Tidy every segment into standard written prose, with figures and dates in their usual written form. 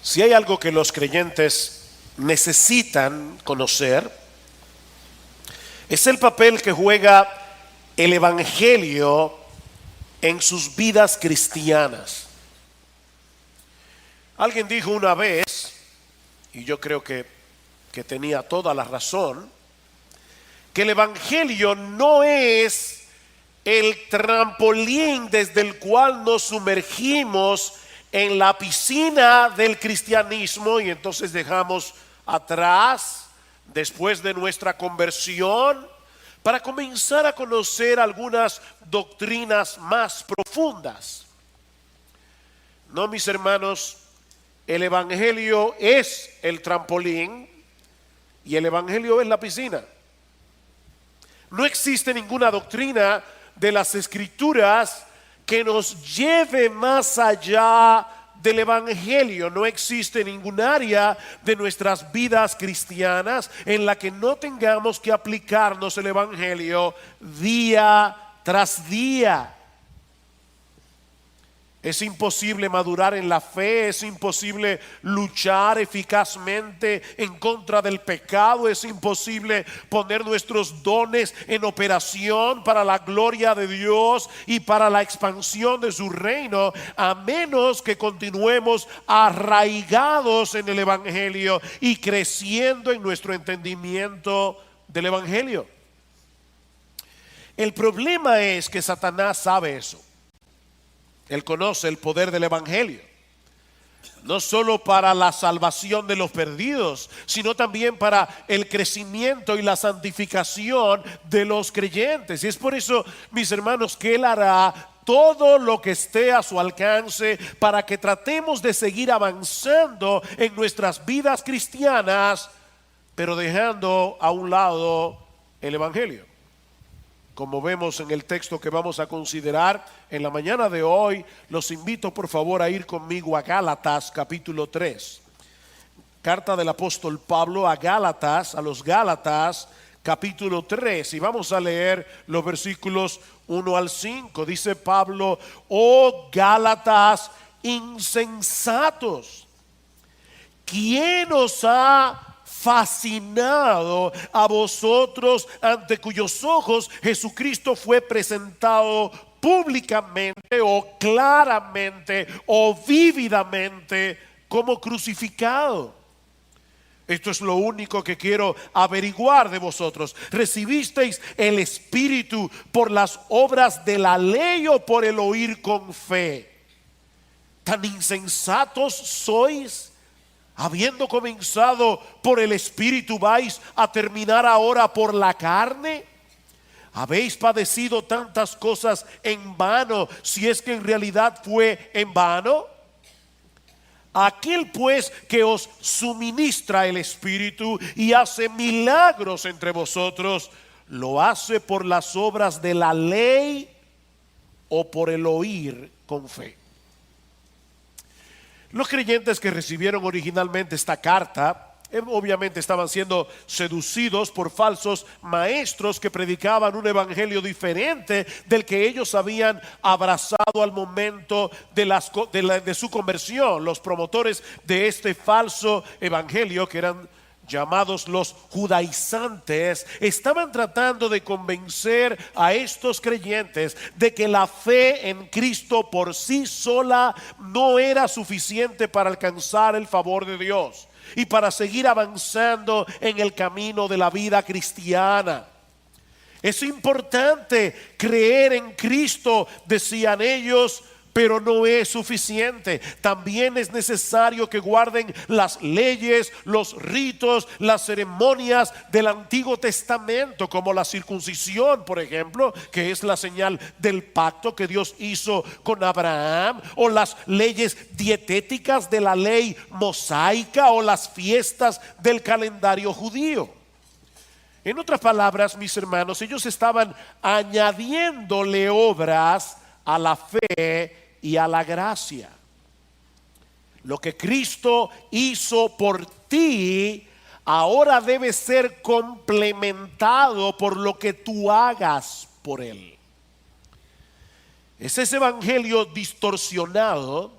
Si hay algo que los creyentes necesitan conocer, es el papel que juega el Evangelio en sus vidas cristianas. Alguien dijo una vez, y yo creo que tenía toda la razón, que el Evangelio no es el trampolín desde el cual nos sumergimos en la piscina del cristianismo y entonces dejamos atrás, después de nuestra conversión, para comenzar a conocer algunas doctrinas más profundas. No, mis hermanos, el Evangelio es el trampolín y el Evangelio es la piscina. No existe ninguna doctrina de las Escrituras que nos lleve más allá del Evangelio. No existe ningún área de nuestras vidas cristianas en la que no tengamos que aplicarnos el Evangelio día tras día. Es imposible madurar en la fe, es imposible luchar eficazmente en contra del pecado, es imposible poner nuestros dones en operación para la gloria de Dios y para la expansión de su reino, a menos que continuemos arraigados en el Evangelio y creciendo en nuestro entendimiento del Evangelio. El problema es que Satanás sabe eso. Él conoce el poder del Evangelio, no solo para la salvación de los perdidos, sino también para el crecimiento y la santificación de los creyentes. Y es por eso, mis hermanos, que Él hará todo lo que esté a su alcance para que tratemos de seguir avanzando en nuestras vidas cristianas, pero dejando a un lado el Evangelio. Como vemos en el texto que vamos a considerar en la mañana de hoy, los invito por favor a ir conmigo a Gálatas capítulo 3. Carta del apóstol Pablo a Gálatas, a los Gálatas capítulo 3. Y vamos a leer los versículos 1 al 5. Dice Pablo: oh Gálatas insensatos, ¿quién os ha fascinado a vosotros, ante cuyos ojos Jesucristo fue presentado públicamente o claramente o vívidamente como crucificado? Esto es lo único que quiero averiguar de vosotros. ¿Recibisteis el Espíritu por las obras de la ley o por el oír con fe? ¿Tan insensatos sois? Habiendo comenzado por el Espíritu, ¿vais a terminar ahora por la carne? ¿Habéis padecido tantas cosas en vano, si es que en realidad fue en vano? Aquel pues que os suministra el Espíritu y hace milagros entre vosotros, ¿lo hace por las obras de la ley o por el oír con fe? Los creyentes que recibieron originalmente esta carta, obviamente estaban siendo seducidos por falsos maestros que predicaban un evangelio diferente del que ellos habían abrazado al momento de su conversión. Los promotores de este falso evangelio, que eran llamados los judaizantes, estaban tratando de convencer a estos creyentes de que la fe en Cristo por sí sola no era suficiente para alcanzar el favor de Dios y para seguir avanzando en el camino de la vida cristiana. Es importante creer en Cristo, decían ellos, pero no es suficiente. También es necesario que guarden las leyes, los ritos, las ceremonias del Antiguo Testamento, como la circuncisión, por ejemplo, que es la señal del pacto que Dios hizo con Abraham, o las leyes dietéticas de la ley mosaica, o las fiestas del calendario judío. En otras palabras, mis hermanos, ellos estaban añadiéndole obras a la fe y a la gracia. Lo que Cristo hizo por ti ahora debe ser complementado por lo que tú hagas por Él. Es ese evangelio distorsionado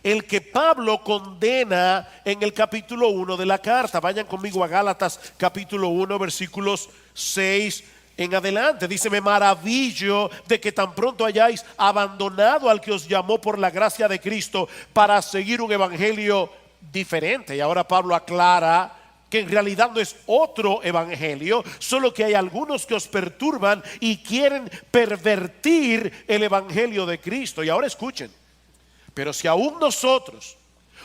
el que Pablo condena en el capítulo 1 de la carta. Vayan conmigo a Gálatas capítulo 1 versículos 6 en adelante. Dice: me maravillo de que tan pronto hayáis abandonado al que os llamó por la gracia de Cristo para seguir un evangelio diferente. Y ahora Pablo aclara que en realidad no es otro evangelio, solo que hay algunos que os perturban y quieren pervertir el evangelio de Cristo. Y ahora escuchen: pero si aún nosotros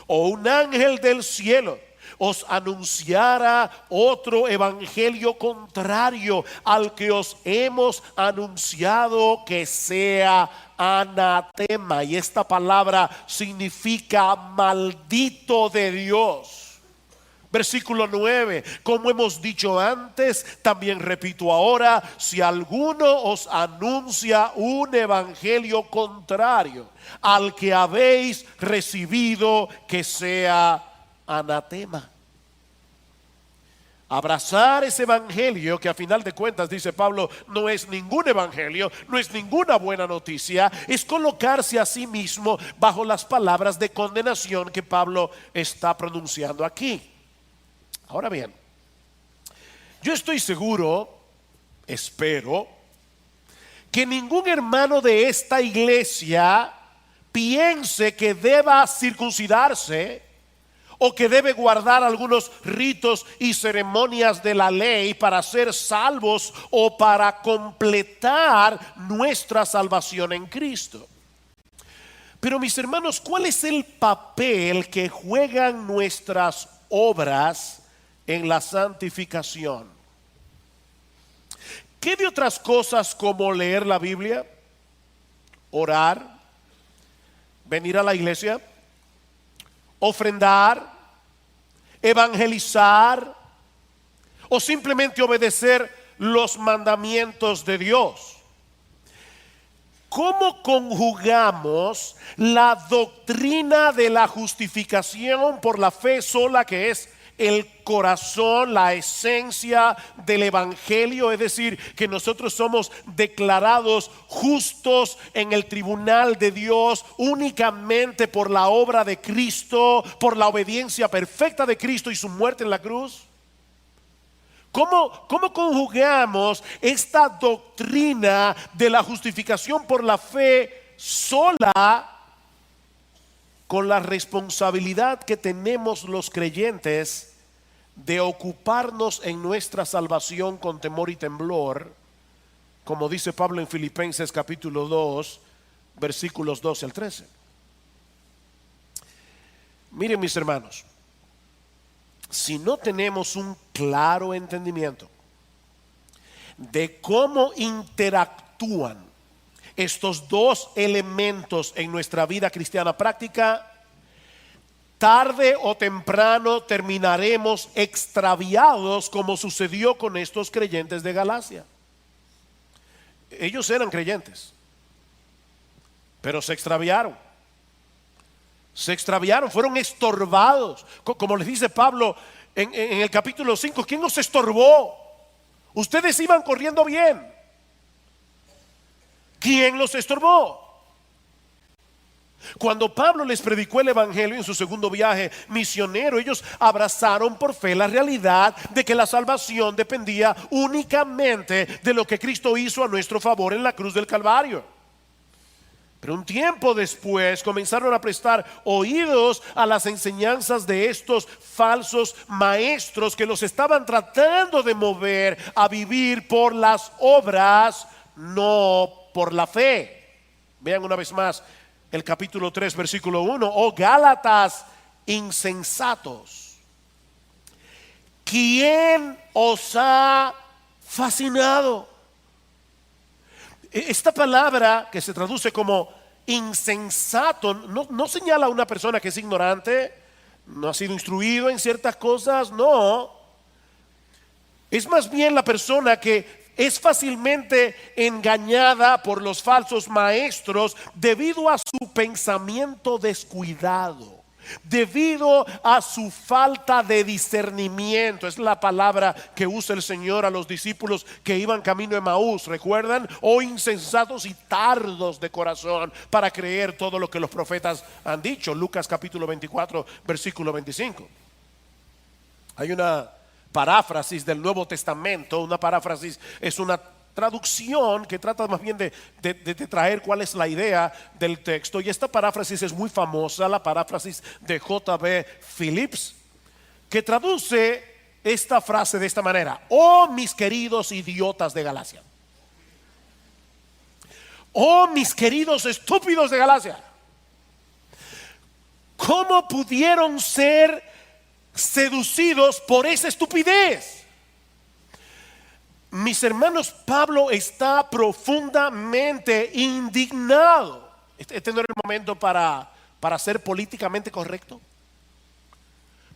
o un ángel del cielo os anunciara otro evangelio contrario al que os hemos anunciado, que sea anatema. Y esta palabra significa maldito de Dios. Versículo 9: como hemos dicho antes, también repito ahora, si alguno os anuncia un evangelio contrario al que habéis recibido, que sea anatema. Abrazar ese evangelio, que a final de cuentas, dice Pablo, no es ningún evangelio, no es ninguna buena noticia, es colocarse a sí mismo bajo las palabras de condenación que Pablo está pronunciando aquí. Ahora bien, yo estoy seguro, espero, que ningún hermano de esta iglesia piense que deba circuncidarse o que debe guardar algunos ritos y ceremonias de la ley para ser salvos o para completar nuestra salvación en Cristo. Pero mis hermanos, ¿cuál es el papel que juegan nuestras obras en la santificación? ¿Qué de otras cosas como leer la Biblia, orar, venir a la iglesia, ofrendar, evangelizar o simplemente obedecer los mandamientos de Dios? ¿Cómo conjugamos la doctrina de la justificación por la fe sola, que es el corazón, la esencia del evangelio, es decir, que nosotros somos declarados justos en el tribunal de Dios únicamente por la obra de Cristo, por la obediencia perfecta de Cristo y su muerte en la cruz? ¿Cómo conjugamos esta doctrina de la justificación por la fe sola con la responsabilidad que tenemos los creyentes de ocuparnos en nuestra salvación con temor y temblor, como dice Pablo en Filipenses capítulo 2 versículos 12 al 13? Miren, mis hermanos, si no tenemos un claro entendimiento de cómo interactúan estos dos elementos en nuestra vida cristiana práctica, tarde o temprano terminaremos extraviados, como sucedió con estos creyentes de Galacia. Ellos eran creyentes, pero se extraviaron. Fueron estorbados. Como les dice Pablo en el capítulo 5, ¿quién los estorbó? Ustedes iban corriendo bien. ¿Quién los estorbó? Cuando Pablo les predicó el evangelio en su segundo viaje misionero, ellos abrazaron por fe la realidad de que la salvación dependía únicamente de lo que Cristo hizo a nuestro favor en la cruz del Calvario. Pero un tiempo después comenzaron a prestar oídos a las enseñanzas de estos falsos maestros que los estaban tratando de mover a vivir por las obras, no por la fe. Vean una vez más el capítulo 3 versículo 1. Oh Gálatas insensatos, ¿quién os ha fascinado? Esta palabra, que se traduce como insensato, no señala a una persona que es ignorante, no ha sido instruido en ciertas cosas, no. Es más bien la persona que es fácilmente engañada por los falsos maestros debido a su pensamiento descuidado, debido a su falta de discernimiento. Es la palabra que usa el Señor a los discípulos que iban camino de Emaús, ¿recuerdan? Oh insensatos y tardos de corazón para creer todo lo que los profetas han dicho. Lucas capítulo 24 versículo 25. Hay una paráfrasis del Nuevo Testamento. Una paráfrasis es una traducción que trata más bien de traer cuál es la idea del texto, y esta paráfrasis es muy famosa, la paráfrasis de J.B. Phillips, que traduce esta frase de esta manera: oh mis queridos idiotas de Galacia, oh mis queridos estúpidos de Galacia, ¿cómo pudieron ser seducidos por esa estupidez? Mis hermanos, Pablo está profundamente indignado. Este no era el momento para ser políticamente correcto.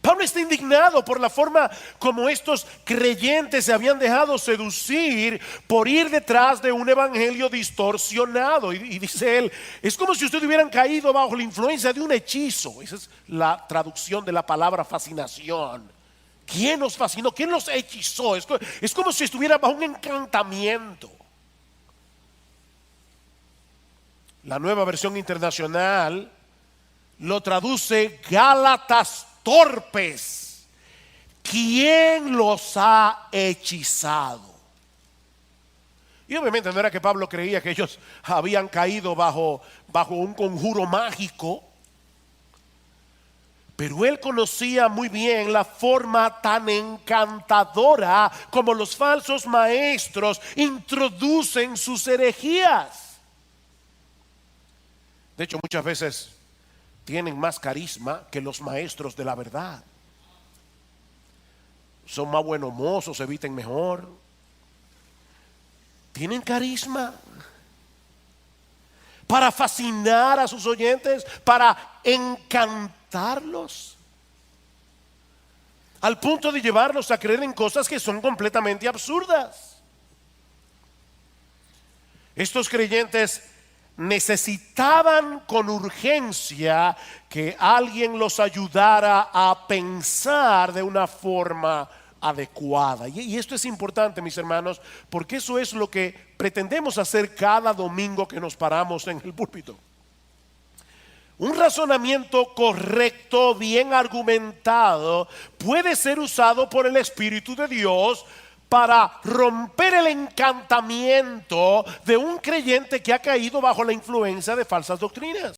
Pablo está indignado por la forma como estos creyentes se habían dejado seducir por ir detrás de un evangelio distorsionado. Y dice él, es como si ustedes hubieran caído bajo la influencia de un hechizo. Esa es la traducción de la palabra fascinación. ¿Quién nos fascinó? ¿Quién los hechizó? Es como si estuviera bajo un encantamiento. La Nueva Versión Internacional lo traduce: Gálatas torpes, ¿quién los ha hechizado? Y obviamente no era que Pablo creía que ellos habían caído bajo un conjuro mágico, pero él conocía muy bien la forma tan encantadora como los falsos maestros introducen sus herejías. De hecho, muchas veces tienen más carisma que los maestros de la verdad. Son más buenos mozos, se visten mejor. Tienen carisma para fascinar a sus oyentes, para encantarlos, al punto de llevarlos a creer en cosas que son completamente absurdas. Estos creyentes necesitaban con urgencia que alguien los ayudara a pensar de una forma adecuada. Y esto es importante, mis hermanos, porque eso es lo que pretendemos hacer cada domingo que nos paramos en el púlpito. Un razonamiento correcto, bien argumentado, puede ser usado por el Espíritu de Dios para romper el encantamiento de un creyente que ha caído bajo la influencia de falsas doctrinas.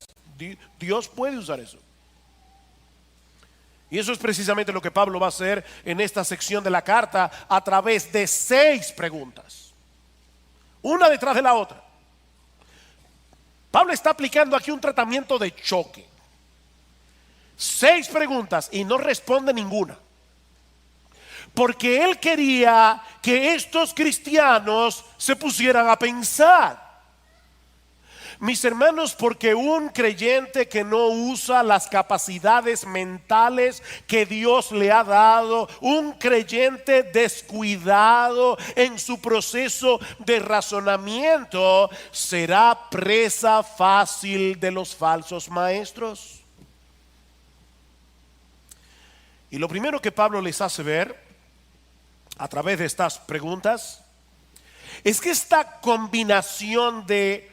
Dios puede usar eso. Y eso es precisamente lo que Pablo va a hacer en esta sección de la carta a través de 6 preguntas, una detrás de la otra. Pablo está aplicando aquí un tratamiento de choque. 6 preguntas y no responde ninguna, porque él quería que estos cristianos se pusieran a pensar. Mis hermanos, porque un creyente que no usa las capacidades mentales que Dios le ha dado, un creyente descuidado en su proceso de razonamiento, será presa fácil de los falsos maestros. Y lo primero que Pablo les hace ver a través de estas preguntas es que esta combinación de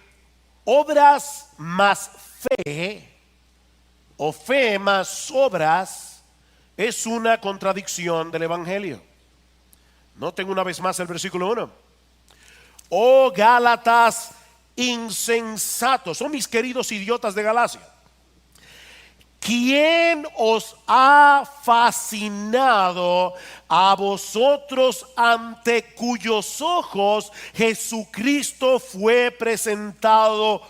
obras más fe o fe más obras es una contradicción del evangelio. Noten una vez más el versículo 1. Oh Gálatas insensatos, oh mis queridos idiotas de Galacia, ¿quién os ha fascinado a vosotros ante cuyos ojos Jesucristo fue presentado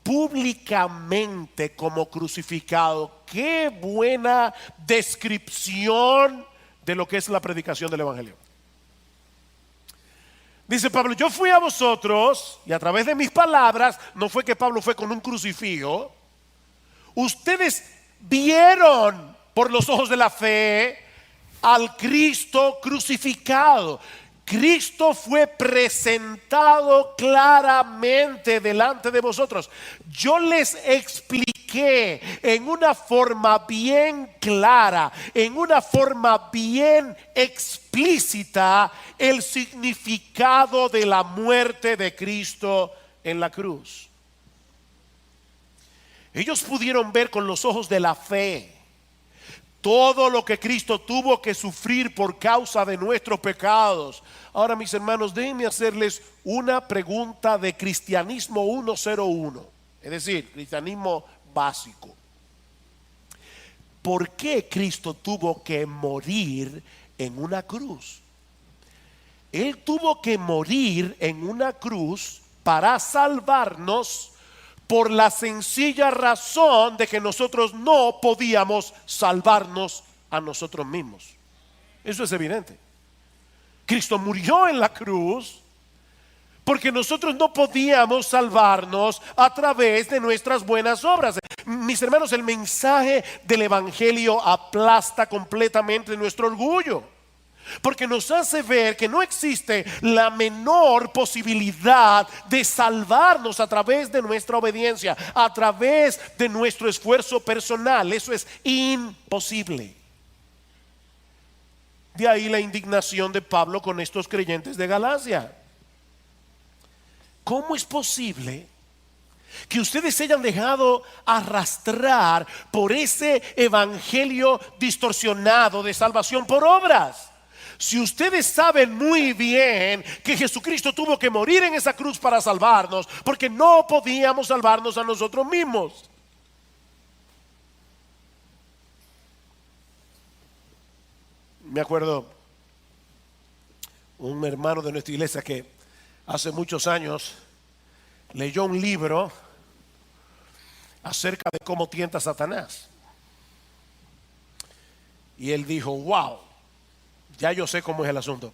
públicamente como crucificado? Qué buena descripción de lo que es la predicación del evangelio. Dice Pablo, yo fui a vosotros y a través de mis palabras, no fue que Pablo fue con un crucifijo, ustedes vieron por los ojos de la fe al Cristo crucificado. Cristo fue presentado claramente delante de vosotros. Yo les expliqué expliqué en una forma bien clara, en una forma bien explícita, el significado de la muerte de Cristo en la cruz. Ellos pudieron ver con los ojos de la fe todo lo que Cristo tuvo que sufrir por causa de nuestros pecados. Ahora, mis hermanos, déjenme hacerles una pregunta de cristianismo 101, es decir, cristianismo básico. ¿Por qué Cristo tuvo que morir en una cruz? Él tuvo que morir en una cruz para salvarnos, por la sencilla razón de que nosotros no podíamos salvarnos a nosotros mismos. Eso es evidente. Cristo murió en la cruz porque nosotros no podíamos salvarnos a través de nuestras buenas obras. Mis hermanos, el mensaje del evangelio aplasta completamente nuestro orgullo, porque nos hace ver que no existe la menor posibilidad de salvarnos a través de nuestra obediencia, a través de nuestro esfuerzo personal. Eso es imposible. De ahí la indignación de Pablo con estos creyentes de Galacia. ¿Cómo es posible que ustedes se hayan dejado arrastrar por ese evangelio distorsionado de salvación por obras? Si ustedes saben muy bien que Jesucristo tuvo que morir en esa cruz para salvarnos, porque no podíamos salvarnos a nosotros mismos. Me acuerdo un hermano de nuestra iglesia que hace muchos años leyó un libro acerca de cómo tienta a Satanás. Y él dijo: wow, ya yo sé cómo es el asunto.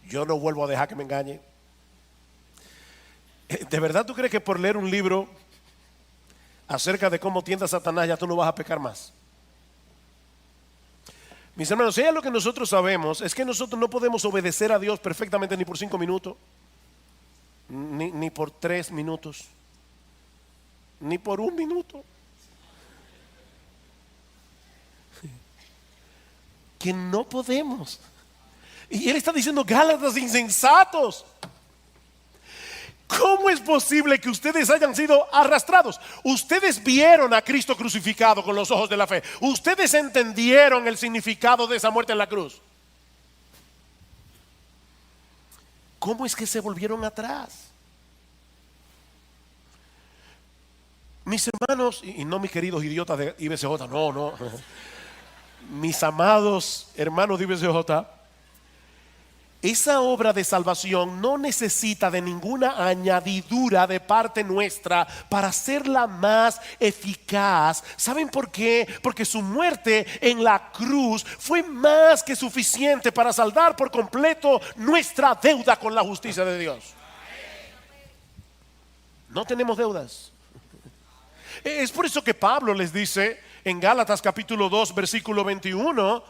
Yo no vuelvo a dejar que me engañe. ¿De verdad tú crees que por leer un libro acerca de cómo tienta a Satanás ya tú no vas a pecar más? Mis hermanos, si hay algo que nosotros sabemos, es que nosotros no podemos obedecer a Dios perfectamente ni por 5 minutos, ni por 3 minutos, ni por 1 minuto. Que no podemos. Y él está diciendo: Gálatas insensatos, ¿cómo es posible que ustedes hayan sido arrastrados? Ustedes vieron a Cristo crucificado con los ojos de la fe. Ustedes entendieron el significado de esa muerte en la cruz. ¿Cómo es que se volvieron atrás? Mis hermanos, y no mis queridos idiotas de IBCJ, no. Mis amados hermanos de IBCJ, esa obra de salvación no necesita de ninguna añadidura de parte nuestra para hacerla más eficaz. ¿Saben por qué? Porque su muerte en la cruz fue más que suficiente para saldar por completo nuestra deuda con la justicia de Dios. No tenemos deudas. Es por eso que Pablo les dice en Gálatas capítulo 2 versículo 21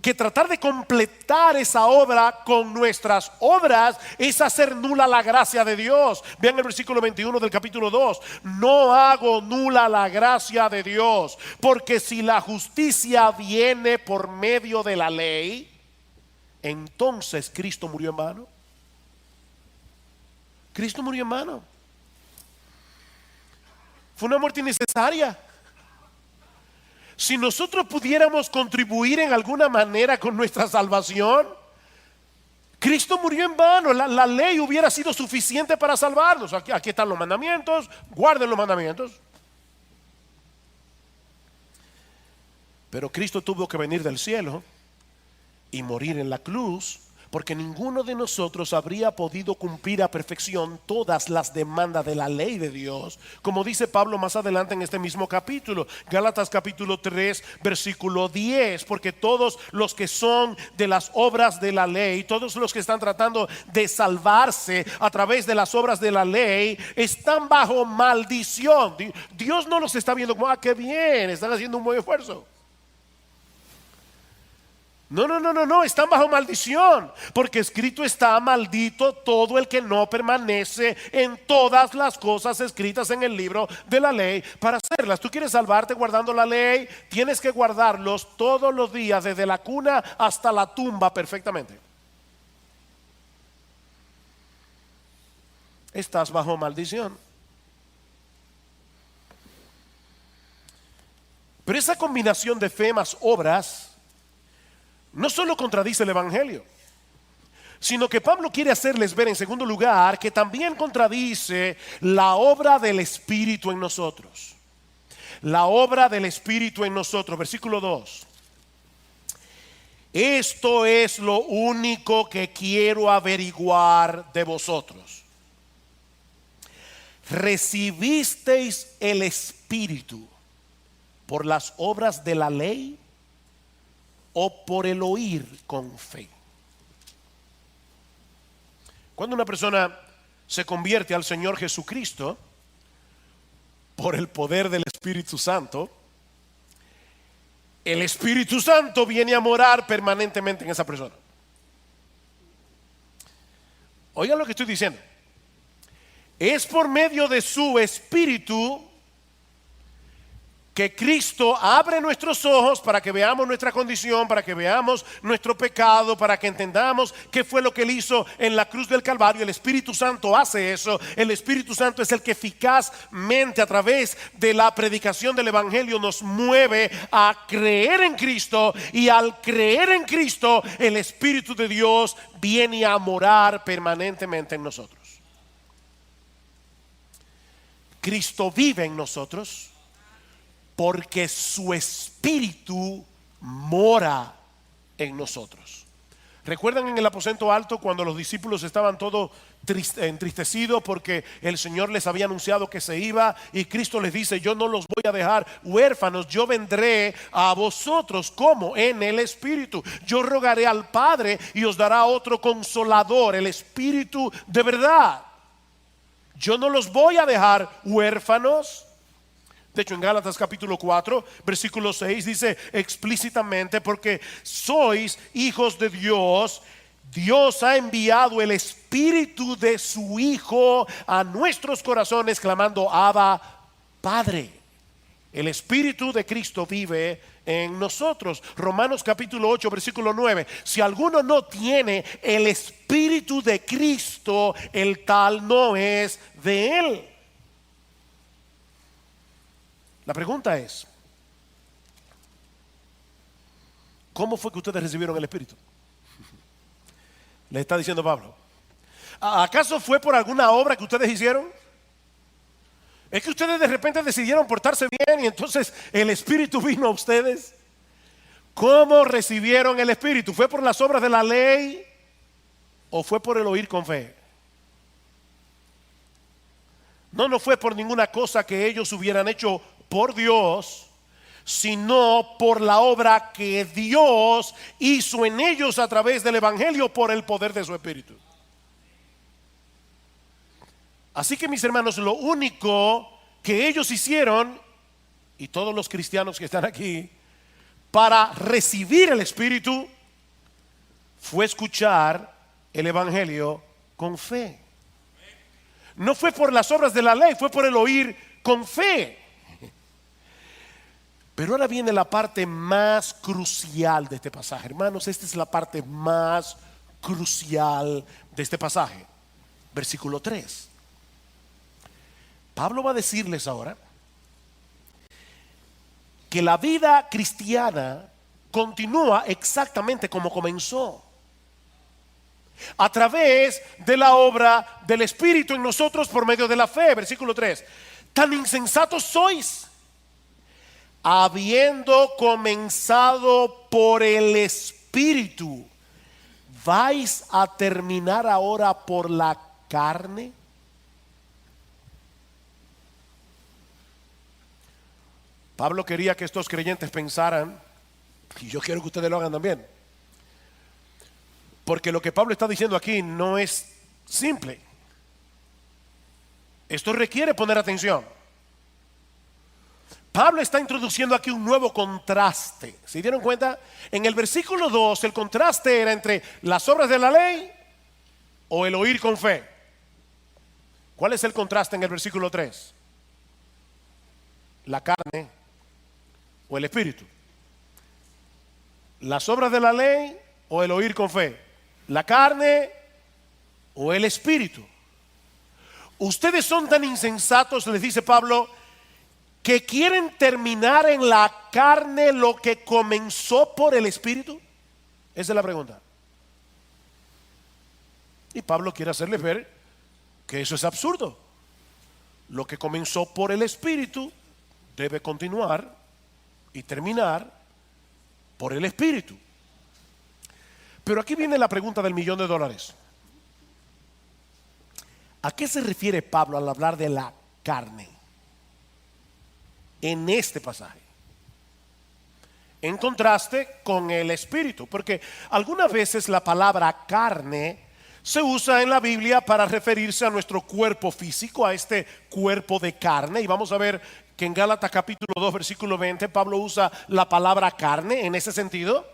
que tratar de completar esa obra con nuestras obras es hacer nula la gracia de Dios. Vean el versículo 21 del capítulo 2: no hago nula la gracia de Dios, porque si la justicia viene por medio de la ley, entonces Cristo murió en vano. Cristo murió en vano. Fue una muerte innecesaria. Si nosotros pudiéramos contribuir en alguna manera con nuestra salvación, Cristo murió en vano. La ley hubiera sido suficiente para salvarnos. Aquí están los mandamientos, guarden los mandamientos. Pero Cristo tuvo que venir del cielo y morir en la cruz, porque ninguno de nosotros habría podido cumplir a perfección todas las demandas de la ley de Dios, como dice Pablo más adelante en este mismo capítulo, Gálatas capítulo 3 versículo 10, porque todos los que son de las obras de la ley, todos los que están tratando de salvarse a través de las obras de la ley, están bajo maldición. Dios no los está viendo como: qué bien, están haciendo un buen esfuerzo. No, no, no, no, no, están bajo maldición, porque escrito está: maldito todo el que no permanece en todas las cosas escritas en el libro de la ley para hacerlas. Tú quieres salvarte guardando la ley, tienes que guardarlos todos los días, desde la cuna hasta la tumba, perfectamente. Estás bajo maldición. Pero esa combinación de fe más obras no solo contradice el Evangelio, sino que Pablo quiere hacerles ver, en segundo lugar, que también contradice la obra del Espíritu en nosotros. La obra del Espíritu en nosotros. Versículo 2. Esto es lo único que quiero averiguar de vosotros. ¿Recibisteis el Espíritu por las obras de la ley o por el oír con fe? Cuando una persona se convierte al Señor Jesucristo por el poder del Espíritu Santo, el Espíritu Santo viene a morar permanentemente en esa persona. Oigan lo que estoy diciendo. Es por medio de su Espíritu que Cristo abre nuestros ojos para que veamos nuestra condición, para que veamos nuestro pecado, para que entendamos qué fue lo que Él hizo en la cruz del Calvario. El Espíritu Santo hace eso. El Espíritu Santo es el que eficazmente, a través de la predicación del Evangelio, nos mueve a creer en Cristo, y al creer en Cristo, el Espíritu de Dios viene a morar permanentemente en nosotros. Cristo vive en nosotros porque su Espíritu mora en nosotros. ¿Recuerdan en el aposento alto cuando los discípulos estaban todos entristecidos porque el Señor les había anunciado que se iba, y Cristo les dice: yo no los voy a dejar huérfanos, yo vendré a vosotros? ¿Cómo? En el Espíritu. Yo rogaré al Padre y os dará otro consolador, el Espíritu de verdad. Yo no los voy a dejar huérfanos. De hecho, en Gálatas capítulo 4, versículo 6 dice explícitamente: porque sois hijos de Dios, Dios ha enviado el Espíritu de su Hijo a nuestros corazones, clamando: Abba, Padre. El Espíritu de Cristo vive en nosotros. Romanos capítulo 8, versículo 9: si alguno no tiene el Espíritu de Cristo, el tal no es de Él. La pregunta es: ¿cómo fue que ustedes recibieron el Espíritu? Le está diciendo Pablo. ¿Acaso fue por alguna obra que ustedes hicieron? ¿Es que ustedes de repente decidieron portarse bien y entonces el Espíritu vino a ustedes? ¿Cómo recibieron el Espíritu? ¿Fue por las obras de la ley o fue por el oír con fe? No fue por ninguna cosa que ellos hubieran hecho por Dios, sino por la obra que Dios hizo en ellos a través del Evangelio por el poder de su Espíritu. Así que, mis hermanos, lo único que ellos hicieron, y todos los cristianos que están aquí, para recibir el Espíritu, fue escuchar el Evangelio con fe. No fue por las obras de la ley, fue por el oír con fe. Pero ahora viene la parte más crucial de este pasaje. Hermanos, esta es la parte más crucial de este pasaje. Versículo 3. Pablo va a decirles ahora que la vida cristiana continúa exactamente como comenzó, a través de la obra del Espíritu en nosotros por medio de la fe. Versículo 3. Tan insensatos sois, habiendo comenzado por el Espíritu, ¿vais a terminar ahora por la carne? Pablo quería que estos creyentes pensaran, y yo quiero que ustedes lo hagan también, porque lo que Pablo está diciendo aquí no es simple. Esto requiere poner atención. Pablo está introduciendo aquí un nuevo contraste. ¿Se dieron cuenta? En el versículo 2 el contraste era entre las obras de la ley o el oír con fe. ¿Cuál es el contraste en el versículo 3? La carne o el espíritu. Las obras de la ley o el oír con fe. La carne o el espíritu. Ustedes son tan insensatos, les dice Pablo, que quieren terminar en la carne lo que comenzó por el espíritu. Esa es la pregunta. Y Pablo quiere hacerles ver que eso es absurdo. Lo que comenzó por el espíritu debe continuar y terminar por el espíritu. Pero aquí viene la pregunta del $1.000.000. ¿A qué se refiere Pablo al hablar de la carne en este pasaje? En contraste con el espíritu, porque algunas veces la palabra carne se usa en la Biblia para referirse a nuestro cuerpo físico, a este cuerpo de carne. Y vamos a ver que en Gálatas capítulo 2 versículo 20 Pablo usa la palabra carne en ese sentido.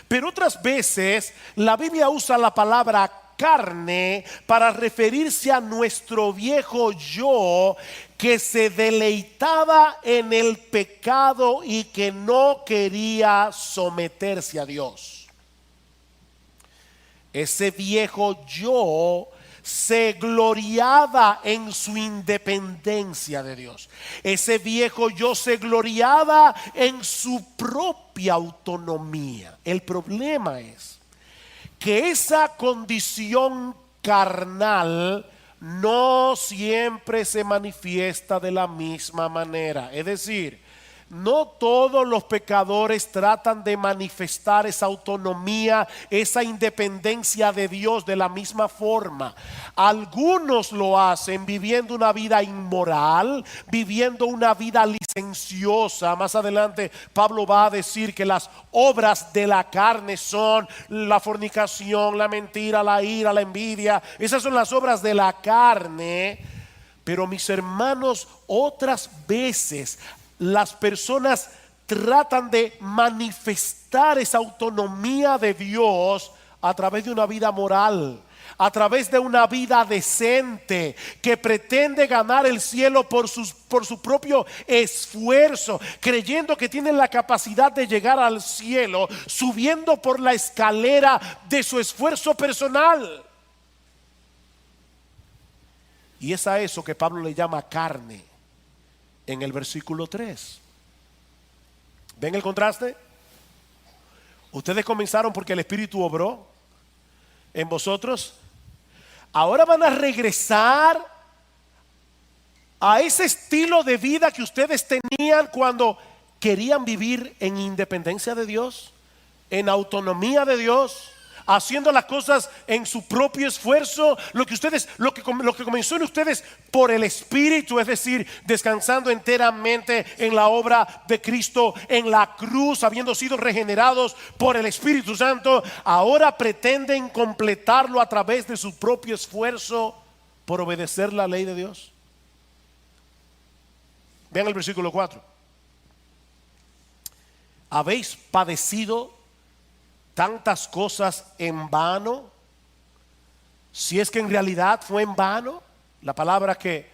Pero otras veces la Biblia usa la palabra carne para referirse a nuestro viejo yo que se deleitaba en el pecado y que no quería someterse a Dios. Ese viejo yo se gloriaba en su independencia de Dios. Ese viejo yo se gloriaba en su propia autonomía. El problema es que esa condición carnal no siempre se manifiesta de la misma manera. Es decir, no todos los pecadores tratan de manifestar esa autonomía, esa independencia de Dios de la misma forma. Algunos lo hacen viviendo una vida inmoral, viviendo una vida licenciosa. Más adelante Pablo va a decir que las obras de la carne son la fornicación, la mentira, la ira, la envidia. Esas son las obras de la carne. Pero mis hermanos, otras veces las personas tratan de manifestar esa autonomía de Dios a través de una vida moral, a través de una vida decente, que pretende ganar el cielo por su propio esfuerzo, creyendo que tienen la capacidad de llegar al cielo, subiendo por la escalera de su esfuerzo personal. Y es a eso que Pablo le llama carne en el versículo 3. ¿Ven el contraste? Ustedes comenzaron porque el Espíritu obró en vosotros. Ahora van a regresar a ese estilo de vida que ustedes tenían cuando querían vivir en independencia de Dios, en autonomía de Dios, haciendo las cosas en su propio esfuerzo, lo que comenzó en ustedes por el Espíritu, es decir, descansando enteramente en la obra de Cristo en la cruz, habiendo sido regenerados por el Espíritu Santo. Ahora pretenden completarlo a través de su propio esfuerzo por obedecer la ley de Dios. Vean el versículo 4. ¿Habéis padecido tantas cosas en vano? Si es que en realidad fue en vano. La palabra que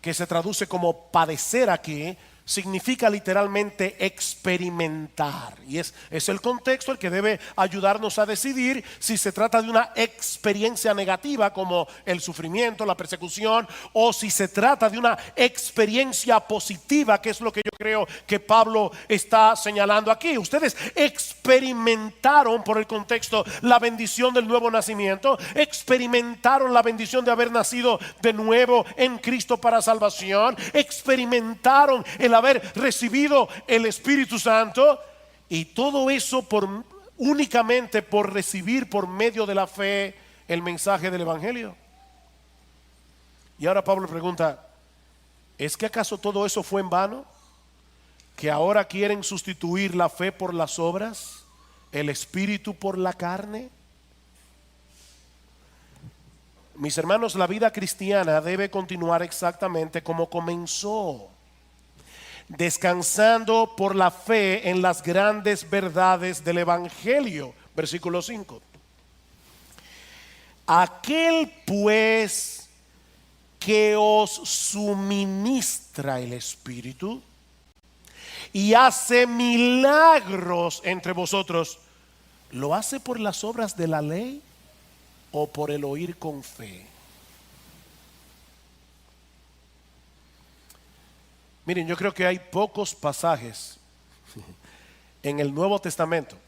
se traduce como padecer aquí significa literalmente experimentar, y es el contexto el que debe ayudarnos a decidir si se trata de una experiencia negativa como el sufrimiento, la persecución, o si se trata de una experiencia positiva, que es lo que yo creo que Pablo está señalando aquí. Ustedes experimentaron, por el contexto, la bendición del nuevo nacimiento, experimentaron la bendición de haber nacido de nuevo en Cristo para salvación, experimentaron el haber recibido el Espíritu Santo, y todo eso únicamente por recibir por medio de la fe el mensaje del Evangelio. Y ahora Pablo pregunta: ¿es que acaso todo eso fue en vano? ¿Que ahora quieren sustituir la fe por las obras, el Espíritu por la carne? Mis hermanos, la vida cristiana debe continuar exactamente como comenzó. descansando por la fe en las grandes verdades del Evangelio. Versículo 5. Aquel pues que os suministra el Espíritu y hace milagros entre vosotros, ¿lo hace por las obras de la ley o por el oír con fe? Miren, yo creo que hay pocos pasajes en el Nuevo Testamento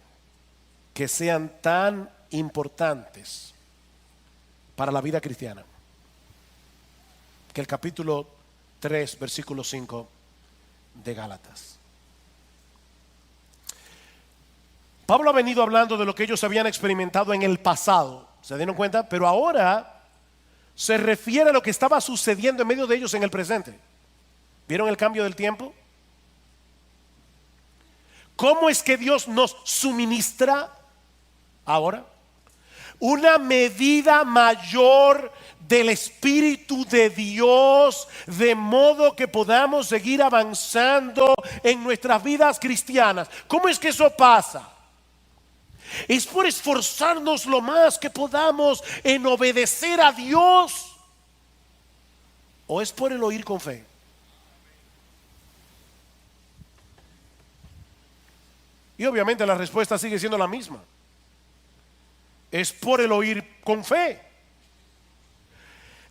que sean tan importantes para la vida cristiana que el capítulo 3, versículo 5 de Gálatas. Pablo ha venido hablando de lo que ellos habían experimentado en el pasado, ¿se dieron cuenta? Pero ahora se refiere a lo que estaba sucediendo en medio de ellos en el presente. ¿Vieron el cambio del tiempo? ¿Cómo es que Dios nos suministra ahora? Una medida mayor del Espíritu de Dios, de modo que podamos seguir avanzando en nuestras vidas cristianas. ¿Cómo es que eso pasa? Es por esforzarnos lo más que podamos en obedecer a Dios, ¿o es por el oír con fe? Y obviamente la respuesta sigue siendo la misma. Es por el oír con fe.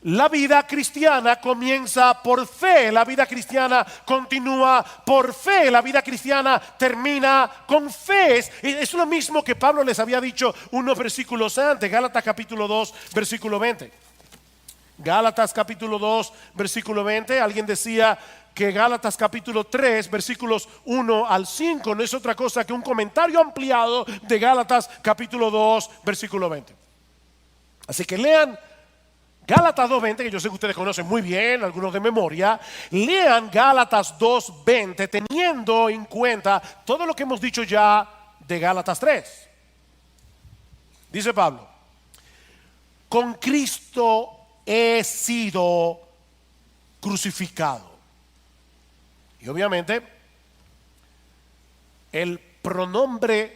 La vida cristiana comienza por fe, la vida cristiana continúa por fe, la vida cristiana termina con fe. Es lo mismo que Pablo les había dicho unos versículos antes, Gálatas capítulo 2, versículo 20. Gálatas capítulo 2, versículo 20, alguien decía que Gálatas capítulo 3, versículos 1 al 5 no es otra cosa que un comentario ampliado de Gálatas capítulo 2, versículo 20. Así que lean Gálatas 2:20, que yo sé que ustedes conocen muy bien, algunos de memoria. Lean Gálatas 2:20 teniendo en cuenta todo lo que hemos dicho ya de Gálatas 3. Dice Pablo: con Cristo he sido crucificado. Y obviamente el pronombre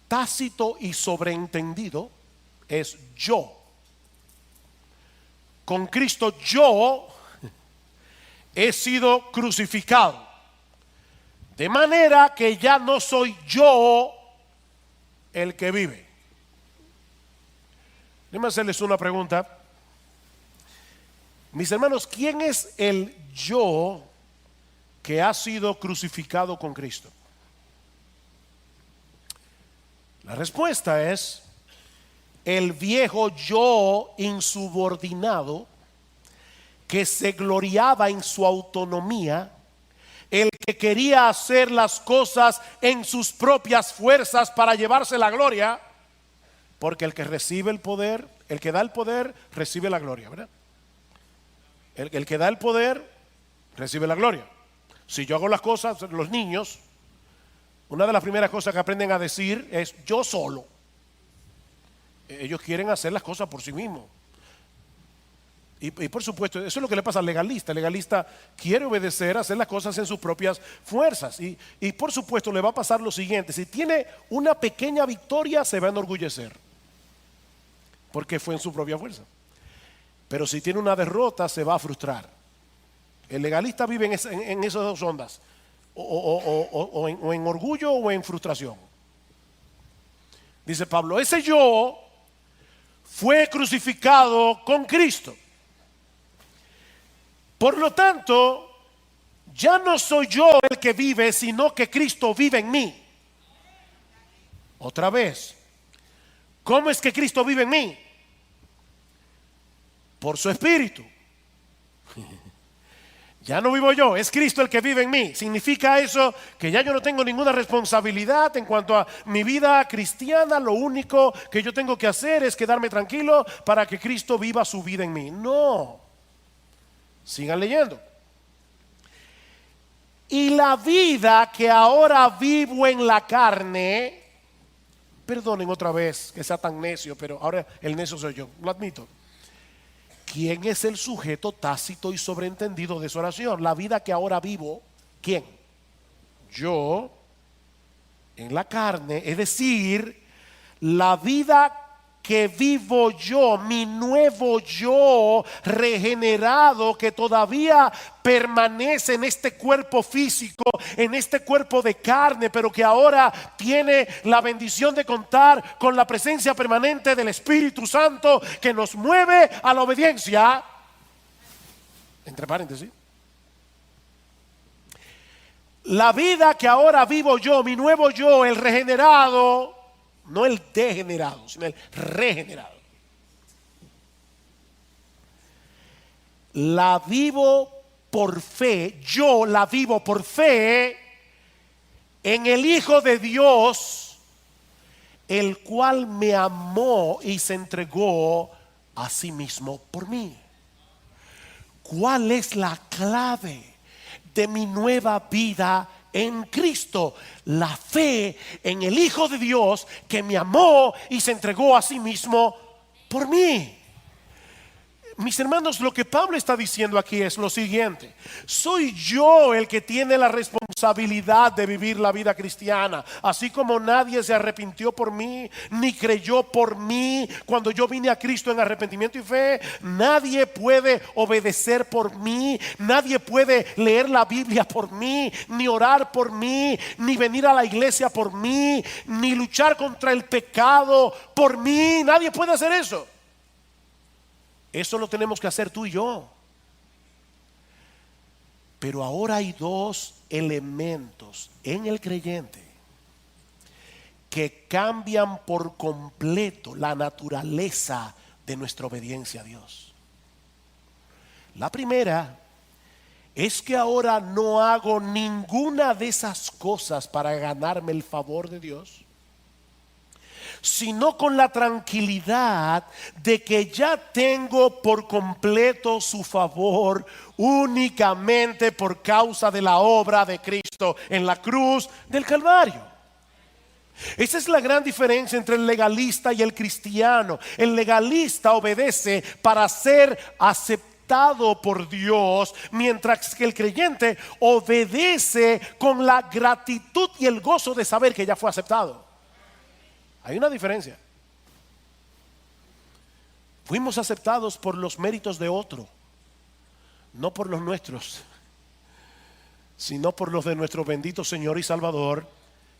tácito y sobreentendido es yo. Con Cristo yo he sido crucificado, de manera que ya no soy yo el que vive. Déjenme hacerles una pregunta. Mis hermanos, ¿quién es el yo que ha sido crucificado con Cristo? La respuesta es el viejo yo insubordinado que se gloriaba en su autonomía, el que quería hacer las cosas en sus propias fuerzas para llevarse la gloria, porque el que recibe el poder, el que da el poder, recibe la gloria, ¿verdad? El que da el poder, recibe la gloria. Si yo hago las cosas, los niños, una de las primeras cosas que aprenden a decir es yo solo. Ellos quieren hacer las cosas por sí mismos. Y por supuesto, eso es lo que le pasa al legalista. El legalista quiere obedecer, hacer las cosas en sus propias fuerzas. Y por supuesto le va a pasar lo siguiente: si tiene una pequeña victoria, se va a enorgullecer, porque fue en su propia fuerza. Pero si tiene una derrota, se va a frustrar. El legalista vive en esas dos ondas, o en orgullo o en frustración. Dice Pablo: ese yo fue crucificado con Cristo. Por lo tanto, ya no soy yo el que vive, sino que Cristo vive en mí. Otra vez, ¿cómo es que Cristo vive en mí? Por su Espíritu. Ya no vivo yo, es Cristo el que vive en mí. ¿Significa eso que ya yo no tengo ninguna responsabilidad en cuanto a mi vida cristiana? Lo único que yo tengo que hacer es quedarme tranquilo para que Cristo viva su vida en mí. No. Sigan leyendo. Y la vida que ahora vivo en la carne, perdonen otra vez que sea tan necio, pero ahora el necio soy yo, lo admito. ¿Quién es el sujeto tácito y sobreentendido de su oración? La vida que ahora vivo ¿Quién? Yo en la carne, es decir, la vida que vivo yo, mi nuevo yo regenerado que todavía permanece en este cuerpo físico, en este cuerpo de carne, pero que ahora tiene la bendición de contar con la presencia permanente del Espíritu Santo que nos mueve a la obediencia. Entre paréntesis, la vida que ahora vivo yo, mi nuevo yo, el regenerado, no el degenerado, sino el regenerado, la vivo por fe. Yo la vivo por fe en el Hijo de Dios, el cual me amó y se entregó a sí mismo por mí. ¿Cuál es la clave de mi nueva vida en Cristo? La fe en el Hijo de Dios que me amó y se entregó a sí mismo por mí. Mis hermanos, lo que Pablo está diciendo aquí es lo siguiente: soy yo el que tiene la responsabilidad de vivir la vida cristiana. Así como nadie se arrepintió por mí, ni creyó por mí cuando yo vine a Cristo en arrepentimiento y fe, nadie puede obedecer por mí, nadie puede leer la Biblia por mí, ni orar por mí, ni venir a la iglesia por mí, ni luchar contra el pecado por mí. Nadie puede hacer eso. Eso lo tenemos que hacer tú y yo. Pero ahora hay dos elementos en el creyente que cambian por completo la naturaleza de nuestra obediencia a Dios. La primera es que ahora no hago ninguna de esas cosas para ganarme el favor de Dios, sino con la tranquilidad de que ya tengo por completo su favor únicamente por causa de la obra de Cristo en la cruz del Calvario. Esa es la gran diferencia entre el legalista y el cristiano. El legalista obedece para ser aceptado por Dios, mientras que el creyente obedece con la gratitud y el gozo de saber que ya fue aceptado. Hay una diferencia. Fuimos aceptados por los méritos de otro, no por los nuestros, sino por los de nuestro bendito Señor y Salvador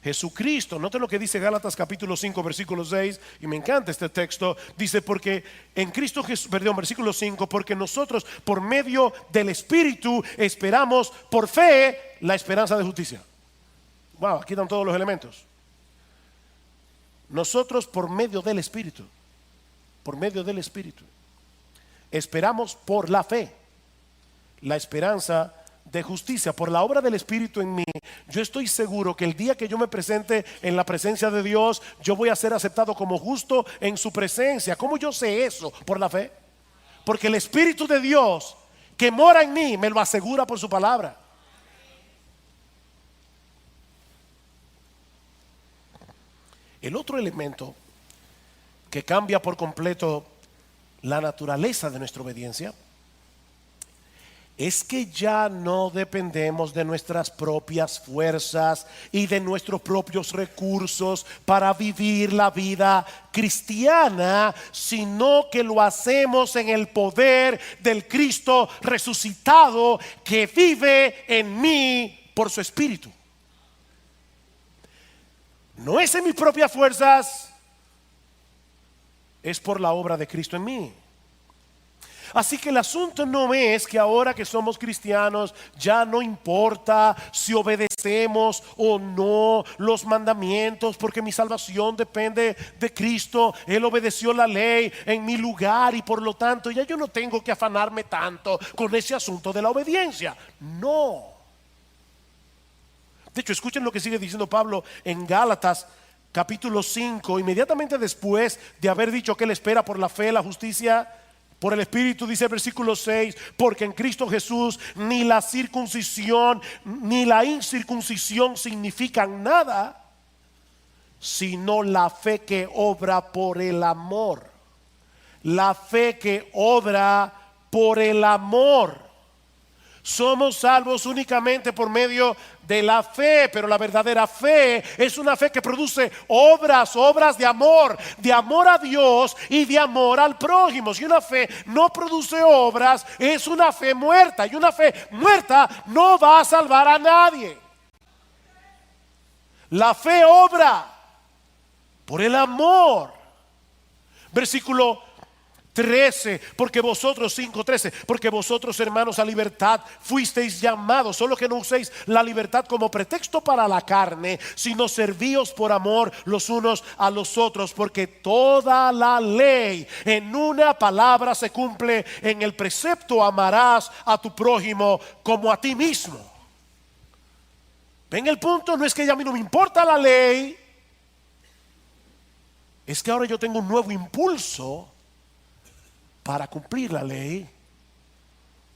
Jesucristo. Note lo que dice Gálatas capítulo 5 versículo 6, y me encanta este texto. Dice: porque en Cristo Jesús, perdón, versículo 5, porque nosotros por medio del Espíritu esperamos por fe la esperanza de justicia. Wow, aquí están todos los elementos. Nosotros por medio del Espíritu, esperamos por la fe la esperanza de justicia. Por la obra del Espíritu en mí, yo estoy seguro que el día que yo me presente en la presencia de Dios, yo voy a ser aceptado como justo en su presencia. ¿Cómo yo sé eso? Por la fe. Porque el Espíritu de Dios que mora en mí me lo asegura por su palabra. El otro elemento que cambia por completo la naturaleza de nuestra obediencia es que ya no dependemos de nuestras propias fuerzas y de nuestros propios recursos para vivir la vida cristiana, sino que lo hacemos en el poder del Cristo resucitado que vive en mí por su Espíritu. No es en mis propias fuerzas, es por la obra de Cristo en mí. Así que el asunto no es que ahora que somos cristianos ya no importa si obedecemos o no los mandamientos, porque mi salvación depende de Cristo. Él obedeció la ley en mi lugar y por lo tanto ya yo no tengo que afanarme tanto con ese asunto de la obediencia. No. De hecho, escuchen lo que sigue diciendo Pablo en Gálatas capítulo 5, inmediatamente después de haber dicho que él espera por la fe, la justicia por el Espíritu. Dice el versículo 6: porque en Cristo Jesús ni la circuncisión ni la incircuncisión significan nada, sino la fe que obra por el amor. La fe que obra por el amor. Somos salvos únicamente por medio de la fe, pero la verdadera fe es una fe que produce obras de amor a Dios y de amor al prójimo. Si una fe no produce obras, es una fe muerta, y una fe muerta no va a salvar a nadie. La fe obra por el amor. Versículo 13, porque vosotros, 5:13, porque vosotros, hermanos, a libertad fuisteis llamados, solo que no uséis la libertad como pretexto para la carne, sino servíos por amor los unos a los otros, porque toda la ley en una palabra se cumple en el precepto: amarás a tu prójimo como a ti mismo. ¿Ven el punto? No es que ya a mí no me importa la ley, es que ahora yo tengo un nuevo impulso para cumplir la ley,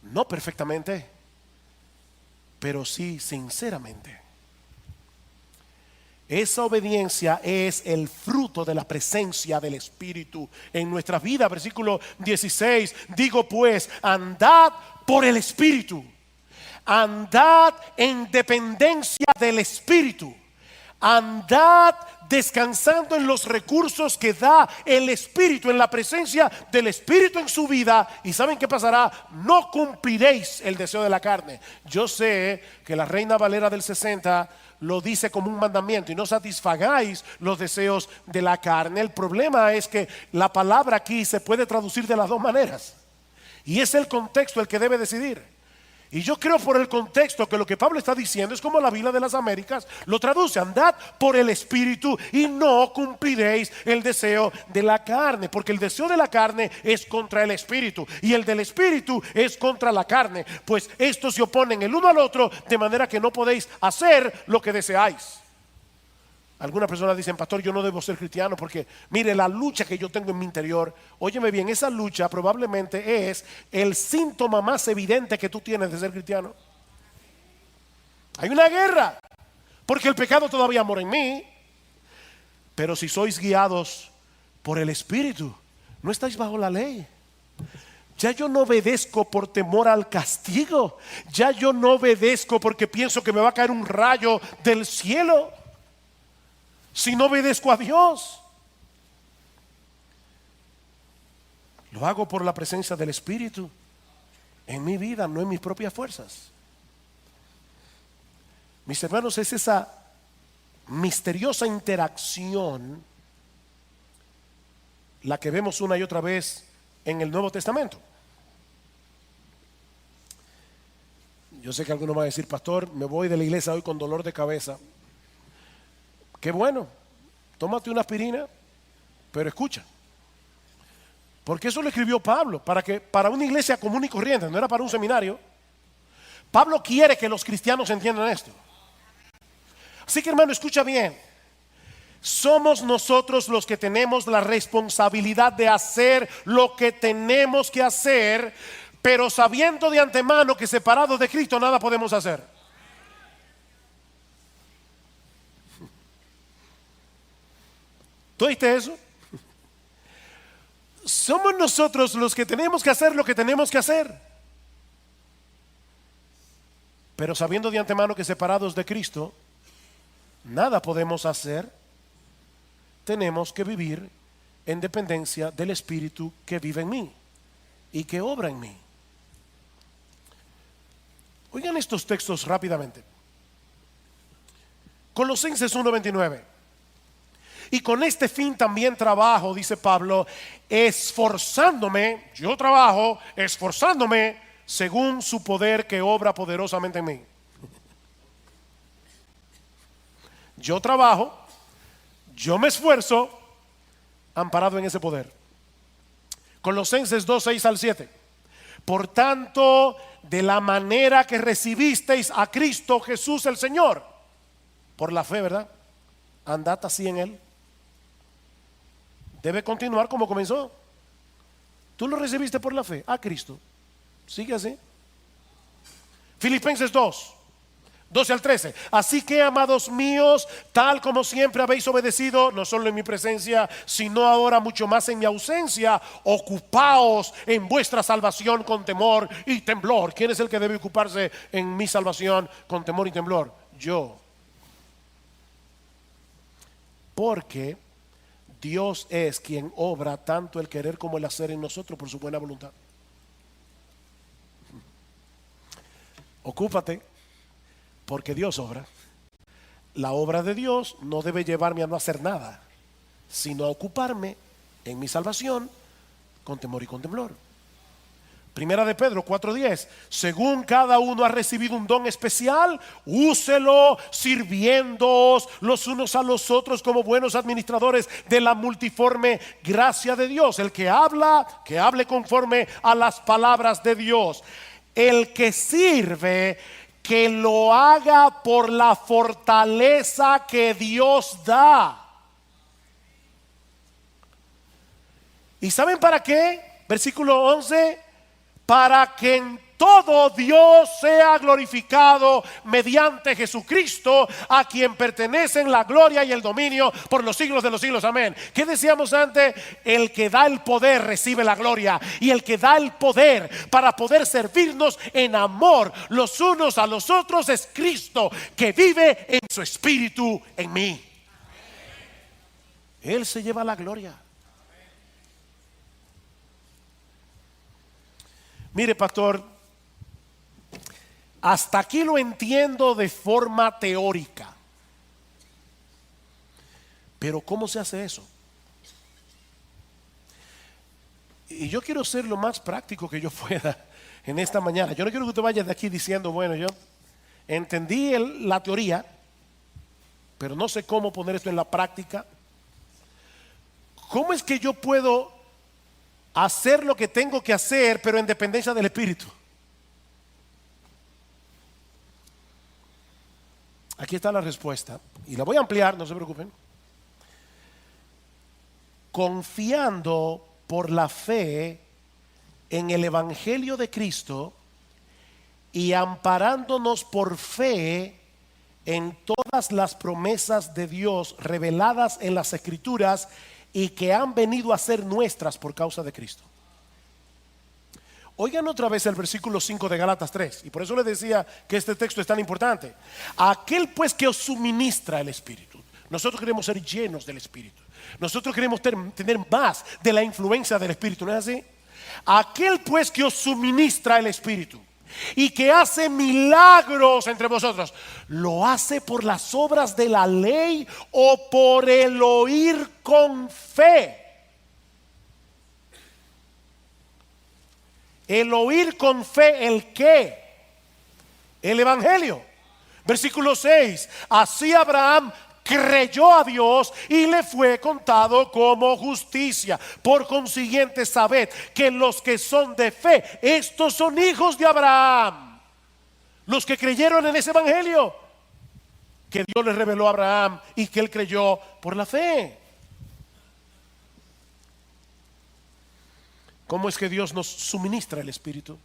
no perfectamente, pero sí sinceramente. Esa obediencia es el fruto de la presencia del Espíritu en nuestra vida. Versículo 16, digo pues, andad por el Espíritu, andad en dependencia del Espíritu, andad descansando en los recursos que da el Espíritu, en la presencia del Espíritu en su vida. ¿Y saben qué pasará? No cumpliréis el deseo de la carne. Yo sé que la Reina Valera del 60 lo dice como un mandamiento: y no satisfagáis los deseos de la carne. El problema es que la palabra aquí se puede traducir de las dos maneras, y es el contexto el que debe decidir. Y yo creo, por el contexto, que lo que Pablo está diciendo es como la Biblia de las Américas lo traduce: andad por el Espíritu y no cumpliréis el deseo de la carne, porque el deseo de la carne es contra el Espíritu y el del Espíritu es contra la carne, pues estos se oponen el uno al otro, de manera que no podéis hacer lo que deseáis. Algunas personas dicen: pastor, yo no debo ser cristiano porque mire la lucha que yo tengo en mi interior. Óyeme bien, esa lucha probablemente es el síntoma más evidente que tú tienes de ser cristiano. Hay una guerra porque el pecado todavía mora en mí. Pero si sois guiados por el Espíritu, no estáis bajo la ley. Ya yo no obedezco por temor al castigo. Ya yo no obedezco porque pienso que me va a caer un rayo del cielo si no obedezco a Dios. Lo hago por la presencia del Espíritu en mi vida, no en mis propias fuerzas. Mis hermanos, es esa misteriosa interacción la que vemos una y otra vez en el Nuevo Testamento. Yo sé que algunos van a decir: pastor, me voy de la iglesia hoy con dolor de cabeza. Qué bueno, tómate una aspirina, pero escucha, porque eso lo escribió Pablo para una iglesia común y corriente, no era para un seminario. Pablo quiere que los cristianos entiendan esto. Así que, hermano, escucha bien. Somos nosotros los que tenemos la responsabilidad de hacer lo que tenemos que hacer, pero sabiendo de antemano que separados de Cristo nada podemos hacer. ¿Tú oíste eso? Somos nosotros los que tenemos que hacer lo que tenemos que hacer, pero sabiendo de antemano que separados de Cristo nada podemos hacer. Tenemos que vivir en dependencia del Espíritu que vive en mí y que obra en mí. Oigan estos textos rápidamente. Colosenses 1:29. Y con este fin también trabajo, dice Pablo, esforzándome, yo trabajo, esforzándome según su poder que obra poderosamente en mí. Yo trabajo, yo me esfuerzo, amparado en ese poder. Colosenses 2:6-7. Por tanto, de la manera que recibisteis a Cristo Jesús el Señor, por la fe, ¿verdad? Andad así en Él. Debe continuar como comenzó. Tú lo recibiste por la fe a Cristo. Sigue así. Filipenses 2. 12 al 13. Así que, amados míos, tal como siempre habéis obedecido, no solo en mi presencia, sino ahora mucho más en mi ausencia, ocupaos en vuestra salvación con temor y temblor. ¿Quién es el que debe ocuparse en mi salvación con temor y temblor? Yo. Porque Dios es quien obra tanto el querer como el hacer en nosotros por su buena voluntad. Ocúpate, porque Dios obra. La obra de Dios no debe llevarme a no hacer nada, sino a ocuparme en mi salvación con temor y con temblor. Primera de Pedro 4:10. Según cada uno ha recibido un don especial, úselo sirviéndoos los unos a los otros como buenos administradores de la multiforme gracia de Dios. El que habla, que hable conforme a las palabras de Dios. El que sirve, que lo haga por la fortaleza que Dios da. ¿Y saben para qué? Versículo 11. Para que en todo Dios sea glorificado mediante Jesucristo, a quien pertenecen la gloria y el dominio por los siglos de los siglos. Amén. ¿Qué decíamos antes? El que da el poder recibe la gloria, y el que da el poder para poder servirnos en amor los unos a los otros es Cristo, que vive en su espíritu en mí. Él se lleva la gloria. Mire, pastor, hasta aquí lo entiendo de forma teórica. Pero ¿cómo se hace eso? Y yo quiero ser lo más práctico que yo pueda en esta mañana. Yo no quiero que usted vaya de aquí diciendo, bueno, yo entendí la teoría, pero no sé cómo poner esto en la práctica. ¿Cómo es que yo puedo hacer lo que tengo que hacer, pero en dependencia del Espíritu? Aquí está la respuesta, y la voy a ampliar, no se preocupen. Confiando por la fe en el Evangelio de Cristo y amparándonos por fe en todas las promesas de Dios reveladas en las Escrituras y que han venido a ser nuestras por causa de Cristo. Oigan otra vez el versículo 5 de Gálatas 3, y por eso les decía que este texto es tan importante. Aquel pues que os suministra el Espíritu. Nosotros queremos ser llenos del Espíritu. Nosotros queremos tener más de la influencia del Espíritu, ¿no es así? Aquel pues que os suministra el Espíritu y que hace milagros entre vosotros, ¿lo hace por las obras de la ley o por el oír con fe? El oír con fe, ¿el qué? El Evangelio. Versículo 6. Así Abraham creyó a Dios y le fue contado como justicia. Por consiguiente, sabed que los que son de fe, estos son hijos de Abraham. Los que creyeron en ese Evangelio que Dios les reveló a Abraham y que él creyó por la fe. ¿Cómo es que Dios nos suministra el Espíritu?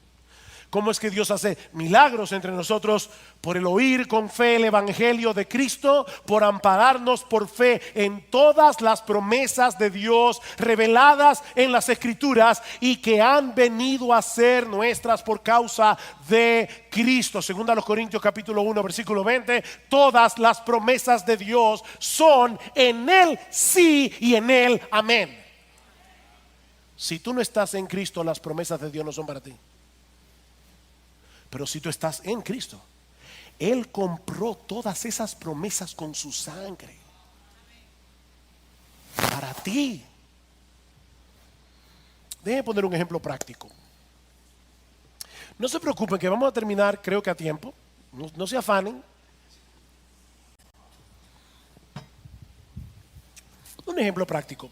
¿Cómo es que Dios hace milagros entre nosotros? Por el oír con fe el Evangelio de Cristo, por ampararnos por fe en todas las promesas de Dios reveladas en las Escrituras y que han venido a ser nuestras por causa de Cristo. Segunda a los Corintios capítulo 1 versículo 20. Todas las promesas de Dios son en Él sí y en Él amén. Si tú no estás en Cristo, las promesas de Dios no son para ti. Pero si tú estás en Cristo, Él compró todas esas promesas con su sangre para ti. Déjenme poner un ejemplo práctico. No se preocupen que vamos a terminar, creo que a tiempo. No se afanen. Un ejemplo práctico.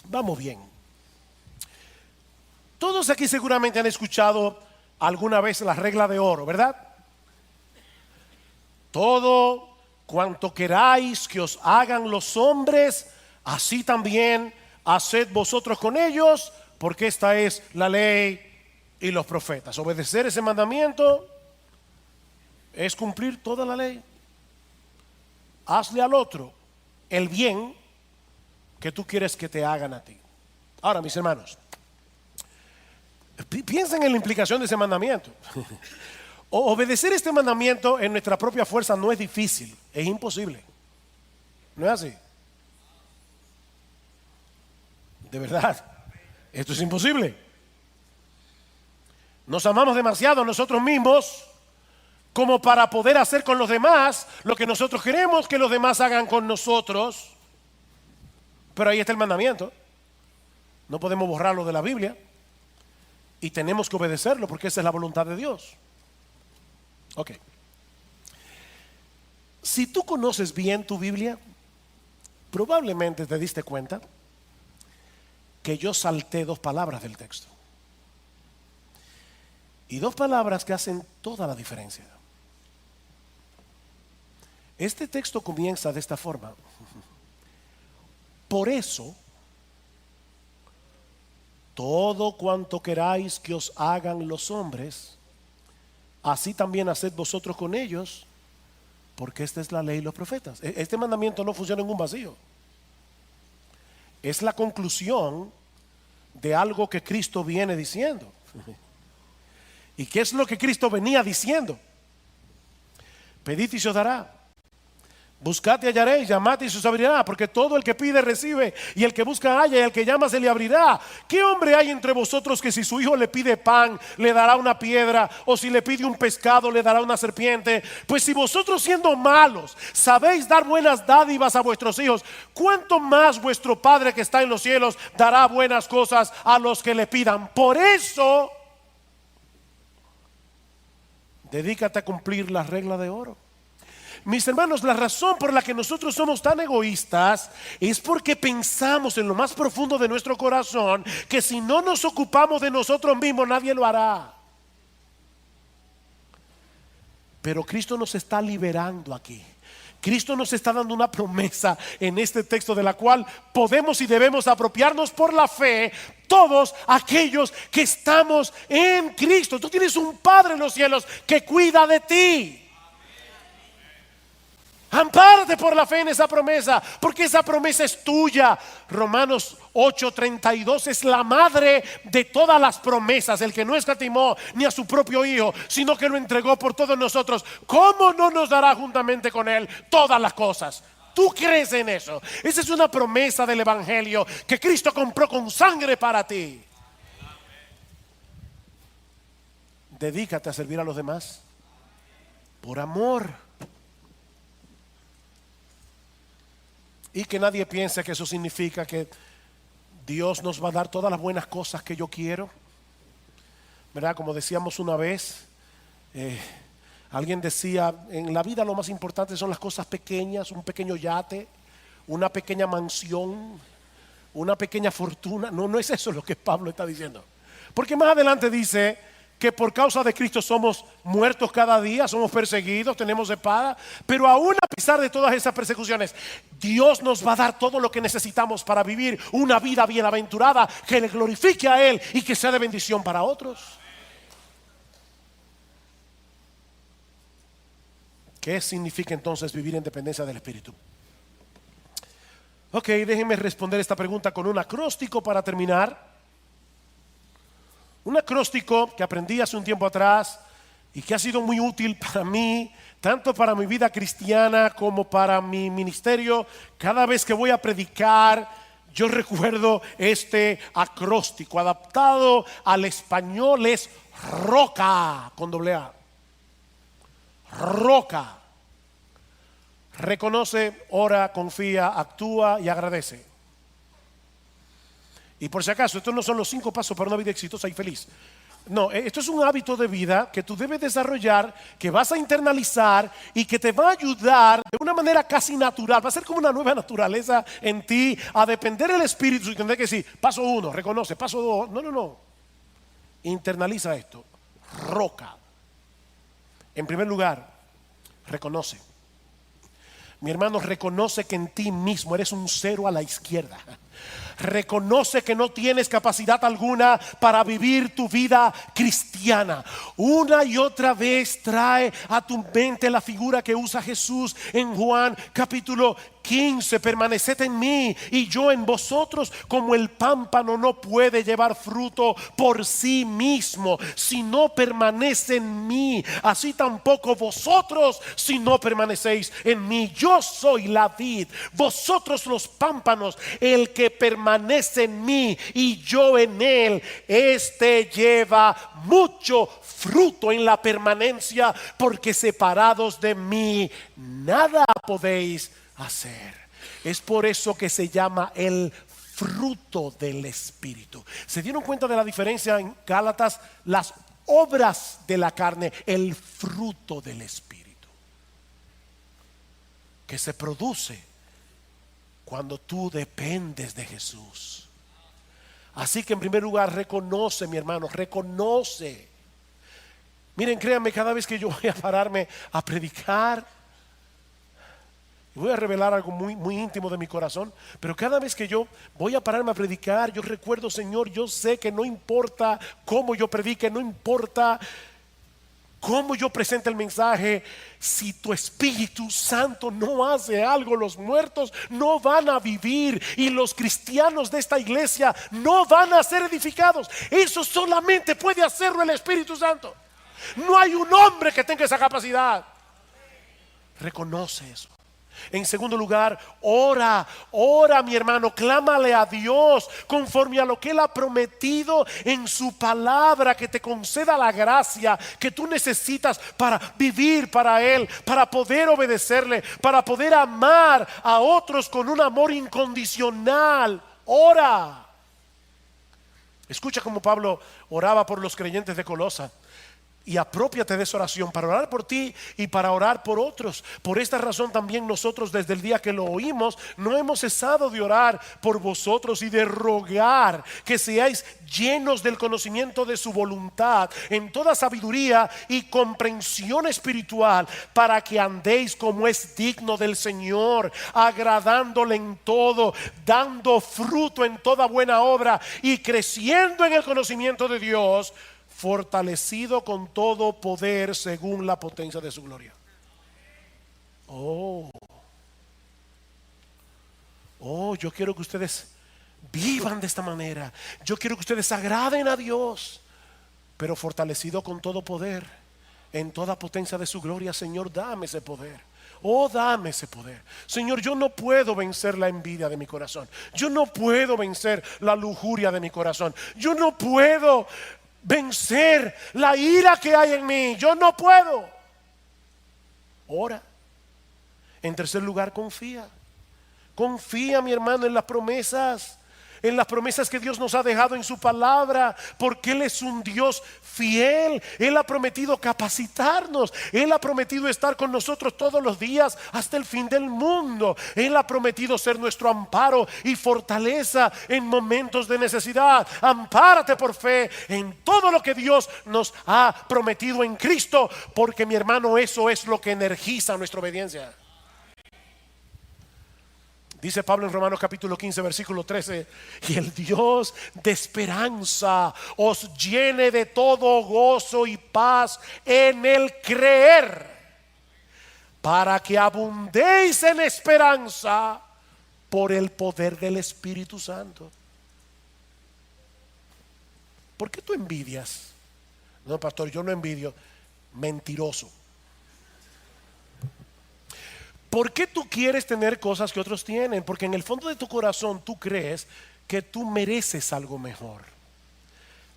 Vamos bien. Todos aquí seguramente han escuchado alguna vez la regla de oro, ¿verdad? Todo cuanto queráis que os hagan los hombres, así también haced vosotros con ellos, porque esta es la ley y los profetas. Obedecer ese mandamiento es cumplir toda la ley. Hazle al otro el bien que tú quieres que te hagan a ti. Ahora, mis hermanos, piensen en la implicación de ese mandamiento. Obedecer este mandamiento en nuestra propia fuerza no es difícil, es imposible. ¿No es así? De verdad, esto es imposible. Nos amamos demasiado a nosotros mismos como para poder hacer con los demás lo que nosotros queremos que los demás hagan con nosotros. Pero ahí está el mandamiento. No podemos borrarlo de la Biblia y tenemos que obedecerlo porque esa es la voluntad de Dios. Ok. Si tú conoces bien tu Biblia, probablemente te diste cuenta que yo salté 2 palabras del texto. Y 2 palabras que hacen toda la diferencia. Este texto comienza de esta forma. Por eso, todo cuanto queráis que os hagan los hombres, así también haced vosotros con ellos, porque esta es la ley y los profetas. Este mandamiento no funciona en un vacío. Es la conclusión de algo que Cristo viene diciendo. ¿Y qué es lo que Cristo venía diciendo? Pedid y se os dará. Buscad y hallaréis, llamad y se os abrirá, porque todo el que pide recibe, y el que busca halla, y el que llama se le abrirá. ¿Qué hombre hay entre vosotros que si su hijo le pide pan, le dará una piedra, o si le pide un pescado, le dará una serpiente? Pues si vosotros, siendo malos, sabéis dar buenas dádivas a vuestros hijos, ¿cuánto más vuestro Padre que está en los cielos dará buenas cosas a los que le pidan? Por eso, dedícate a cumplir la regla de oro. Mis hermanos, la razón por la que nosotros somos tan egoístas es porque pensamos en lo más profundo de nuestro corazón que si no nos ocupamos de nosotros mismos, nadie lo hará. Pero Cristo nos está liberando aquí. Cristo nos está dando una promesa en este texto de la cual podemos y debemos apropiarnos por la fe todos aquellos que estamos en Cristo. Tú tienes un Padre en los cielos que cuida de ti. Ampárate por la fe en esa promesa, porque esa promesa es tuya. Romanos 8:32 es la madre de todas las promesas. El que no escatimó ni a su propio Hijo, sino que lo entregó por todos nosotros, ¿cómo no nos dará juntamente con Él todas las cosas? ¿Tú crees en eso? Esa es una promesa del Evangelio que Cristo compró con sangre para ti. Dedícate a servir a los demás por amor. Y que nadie piense que eso significa que Dios nos va a dar todas las buenas cosas que yo quiero. ¿Verdad? Como decíamos una vez, alguien decía, en la vida lo más importante son las cosas pequeñas, un pequeño yate, una pequeña mansión, una pequeña fortuna. No es eso lo que Pablo está diciendo. Porque más adelante dice que por causa de Cristo somos muertos cada día, somos perseguidos, tenemos espada, pero aún a pesar de todas esas persecuciones, Dios nos va a dar todo lo que necesitamos para vivir una vida bienaventurada que le glorifique a Él y que sea de bendición para otros. ¿Qué significa entonces vivir en dependencia del Espíritu? Ok, déjenme responder esta pregunta con un acróstico para terminar. Un acróstico que aprendí hace un tiempo atrás y que ha sido muy útil para mí, tanto para mi vida cristiana como para mi ministerio. Cada vez que voy a predicar, yo recuerdo este acróstico. Adaptado al español es ROCA, con doble A. ROCA. Reconoce, ora, confía, actúa y agradece. Y por si acaso, estos no son los 5 pasos para una vida exitosa y feliz. No, esto es un hábito de vida que tú debes desarrollar, que vas a internalizar y que te va a ayudar de una manera casi natural. Va a ser como una nueva naturaleza en ti, a depender del Espíritu y tener que decir, paso 1, reconoce, paso 2. No. Internaliza esto. ROCA. En primer lugar, reconoce. Mi hermano, reconoce que en ti mismo eres un 0 a la izquierda. Reconoce que no tienes capacidad alguna para vivir tu vida cristiana. Una y otra vez trae a tu mente la figura que usa Jesús en Juan capítulo 15. Permaneced en mí y yo en vosotros, como el pámpano no puede llevar fruto por sí mismo si no permanece en mí, así tampoco vosotros si no permanecéis en mí. Yo soy la vid, vosotros los pámpanos. El que permanece en mí y yo en él, este lleva mucho fruto en la permanencia, porque separados de mí nada podéis hacer. Es por eso que se llama el fruto del Espíritu. ¿Se dieron cuenta de la diferencia en Gálatas? Las obras de la carne, el fruto del Espíritu, que se produce cuando tú dependes de Jesús. Así que en primer lugar, reconoce, mi hermano, reconoce. Miren, créanme, cada vez que yo voy a pararme a predicar, voy a revelar algo muy íntimo de mi corazón, pero cada vez que yo voy a pararme a predicar, yo recuerdo, Señor, yo sé que no importa cómo yo predique, no importa cómo yo presente el mensaje, si tu Espíritu Santo no hace algo, los muertos no van a vivir y los cristianos de esta iglesia no van a ser edificados. Eso solamente puede hacerlo el Espíritu Santo. No hay un hombre que tenga esa capacidad. Reconoce eso. En segundo lugar, ora mi hermano, clámale a Dios conforme a lo que Él ha prometido en su palabra, que te conceda la gracia que tú necesitas para vivir para Él, para poder obedecerle, para poder amar a otros con un amor incondicional. Ora. Escucha cómo Pablo oraba por los creyentes de Colosa. Y apropiate de esa oración para orar por ti y para orar por otros. Por esta razón también nosotros, desde el día que lo oímos, no hemos cesado de orar por vosotros y de rogar que seáis llenos del conocimiento de su voluntad en toda sabiduría y comprensión espiritual, para que andéis como es digno del Señor, agradándole en todo, dando fruto en toda buena obra y creciendo en el conocimiento de Dios, fortalecido con todo poder según la potencia de su gloria. Oh, yo quiero que ustedes vivan de esta manera. Yo quiero que ustedes agraden a Dios, pero fortalecido con todo poder en toda potencia de su gloria. Señor, dame ese poder. Oh, dame ese poder. Señor, yo no puedo vencer la envidia de mi corazón. Yo no puedo vencer la lujuria de mi corazón. Yo no puedo vencer la ira que hay en mí. Yo no puedo. Ora. En tercer lugar, confía. Confía, mi hermano, en las promesas. En las promesas que Dios nos ha dejado en su palabra, porque Él es un Dios fiel. Él ha prometido capacitarnos. Él ha prometido estar con nosotros todos los días hasta el fin del mundo. Él ha prometido ser nuestro amparo y fortaleza en momentos de necesidad. Ampárate por fe en todo lo que Dios nos ha prometido en Cristo, porque, mi hermano, eso es lo que energiza nuestra obediencia. Dice Pablo en Romanos capítulo 15 versículo 13: y el Dios de esperanza os llene de todo gozo y paz en el creer, para que abundéis en esperanza por el poder del Espíritu Santo. ¿Por qué tú envidias? No, pastor, yo no envidio. Mentiroso. ¿Por qué tú quieres tener cosas que otros tienen? Porque en el fondo de tu corazón tú crees que tú mereces algo mejor.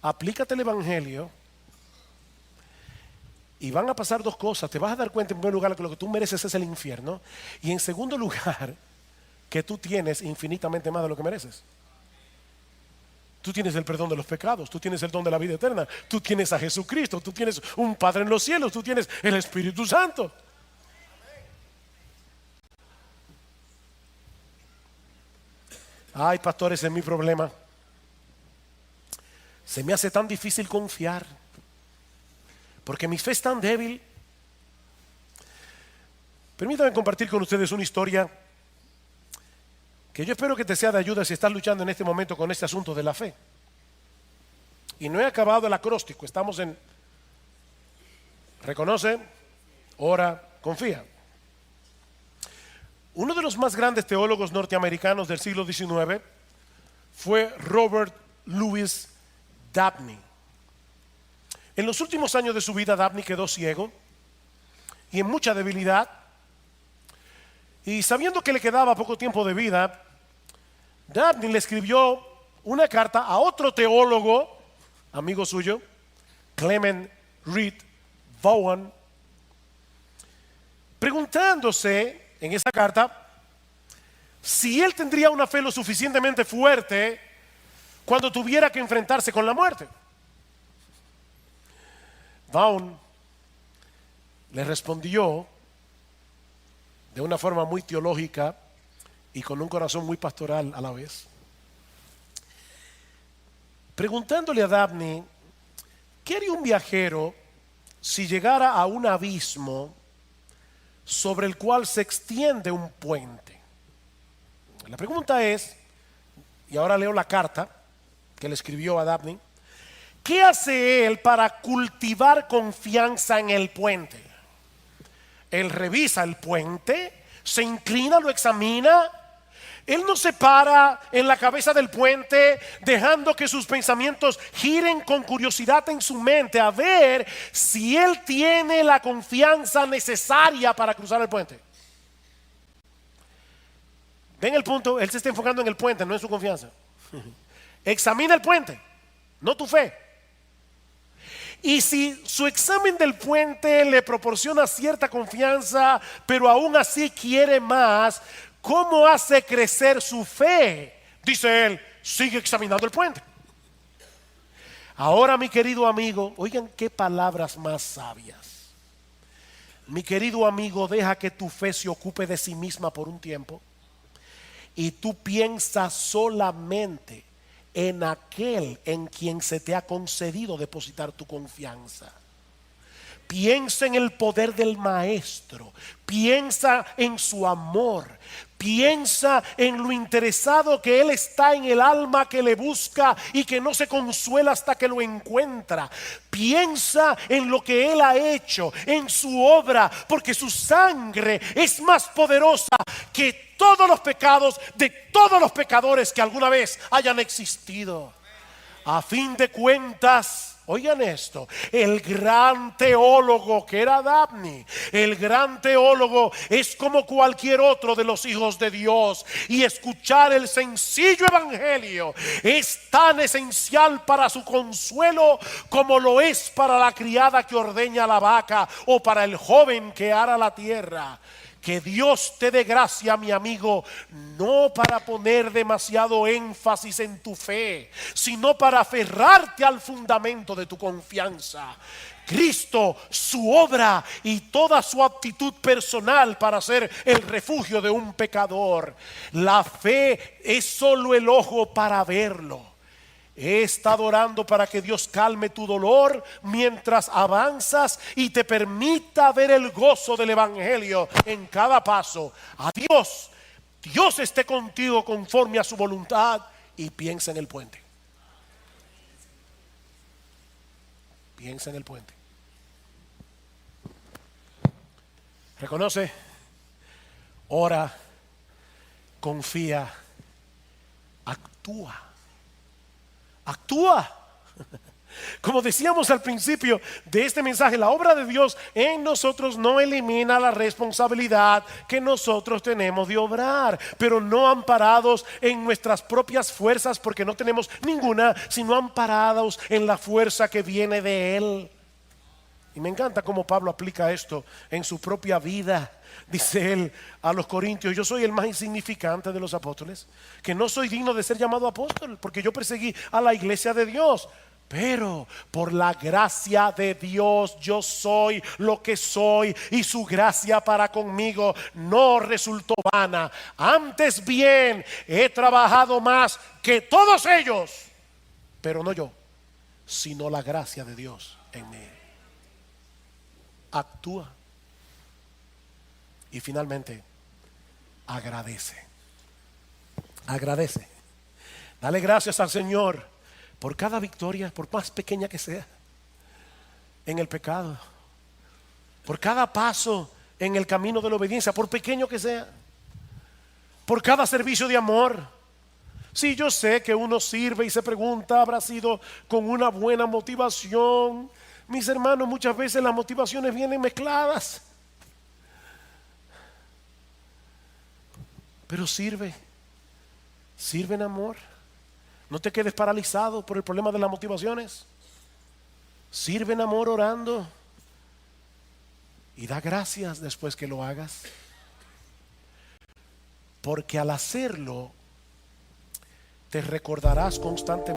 Aplícate el evangelio y van a pasar dos cosas. Te vas a dar cuenta, en primer lugar, que lo que tú mereces es el infierno, y en segundo lugar, que tú tienes infinitamente más de lo que mereces. Tú tienes el perdón de los pecados, tú tienes el don de la vida eterna, tú tienes a Jesucristo, tú tienes un Padre en los cielos, tú tienes el Espíritu Santo. Ay, pastor, ese es mi problema. Se me hace tan difícil confiar, porque mi fe es tan débil. Permítanme compartir con ustedes una historia que yo espero que te sea de ayuda si estás luchando en este momento con este asunto de la fe. Y no he acabado el acróstico, estamos en reconoce, ora, confía. Uno de los más grandes teólogos norteamericanos del siglo XIX fue Robert Louis Dabney. En los últimos años de su vida, Dabney quedó ciego y en mucha debilidad. Y sabiendo que le quedaba poco tiempo de vida, Dabney le escribió una carta a otro teólogo, amigo suyo, Clement Reed Vaughan, preguntándose en esa carta si él tendría una fe lo suficientemente fuerte cuando tuviera que enfrentarse con la muerte. Vaughan le respondió de una forma muy teológica y con un corazón muy pastoral a la vez, preguntándole a Dabney qué haría un viajero si llegara a un abismo sobre el cual se extiende un puente. La pregunta es, y ahora leo la carta que le escribió a Dabney, ¿qué hace él para cultivar confianza en el puente? Él revisa el puente, se inclina, lo examina. Él no se para en la cabeza del puente dejando que sus pensamientos giren con curiosidad en su mente a ver si él tiene la confianza necesaria para cruzar el puente. ¿Ven el punto? Él se está enfocando en el puente, no en su confianza. Examina el puente, no tu fe. Y si su examen del puente le proporciona cierta confianza, pero aún así quiere más, ¿cómo hace crecer su fe? Dice él, sigue examinando el puente. Ahora, mi querido amigo, oigan qué palabras más sabias. Mi querido amigo, deja que tu fe se ocupe de sí misma por un tiempo y tú piensas solamente en aquel en quien se te ha concedido depositar tu confianza. Piensa en el poder del Maestro, piensa en su amor, piensa en lo interesado que Él está en el alma que le busca y que no se consuela hasta que lo encuentra. Piensa en lo que Él ha hecho, en su obra, porque su sangre es más poderosa que todos los pecados de todos los pecadores que alguna vez hayan existido. A fin de cuentas, oigan esto, el gran teólogo que era Dabney, el gran teólogo es como cualquier otro de los hijos de Dios, y escuchar el sencillo evangelio es tan esencial para su consuelo como lo es para la criada que ordeña la vaca o para el joven que ara la tierra. Que Dios te dé gracia, mi amigo, no para poner demasiado énfasis en tu fe, sino para aferrarte al fundamento de tu confianza. Cristo, su obra y toda su actitud personal para ser el refugio de un pecador. La fe es solo el ojo para verlo. He estado orando para que Dios calme tu dolor mientras avanzas y te permita ver el gozo del evangelio en cada paso. Adiós, Dios esté contigo conforme a su voluntad, y piensa en el puente. Piensa en el puente. Reconoce, ora, confía, actúa. Actúa. Como decíamos al principio de este mensaje, la obra de Dios en nosotros no elimina la responsabilidad que nosotros tenemos de obrar, pero no amparados en nuestras propias fuerzas, porque no tenemos ninguna, sino amparados en la fuerza que viene de Él. Y me encanta cómo Pablo aplica esto en su propia vida. Dice él a los corintios: yo soy el más insignificante de los apóstoles, que no soy digno de ser llamado apóstol, porque yo perseguí a la iglesia de Dios. Pero por la gracia de Dios yo soy lo que soy, y su gracia para conmigo no resultó vana. Antes bien, he trabajado más que todos ellos, pero no yo, sino la gracia de Dios en mí. Actúa. Y finalmente, agradece. Agradece. Dale gracias al Señor por cada victoria, por más pequeña que sea, en el pecado. Por cada paso en el camino de la obediencia, por pequeño que sea. Por cada servicio de amor. Sí, yo sé que uno sirve y se pregunta, ¿habrá sido con una buena motivación? Mis hermanos, muchas veces las motivaciones vienen mezcladas. Pero sirve en amor. No te quedes paralizado por el problema de las motivaciones. Sirve en amor orando. Y da gracias después que lo hagas. Porque al hacerlo, te recordarás constantemente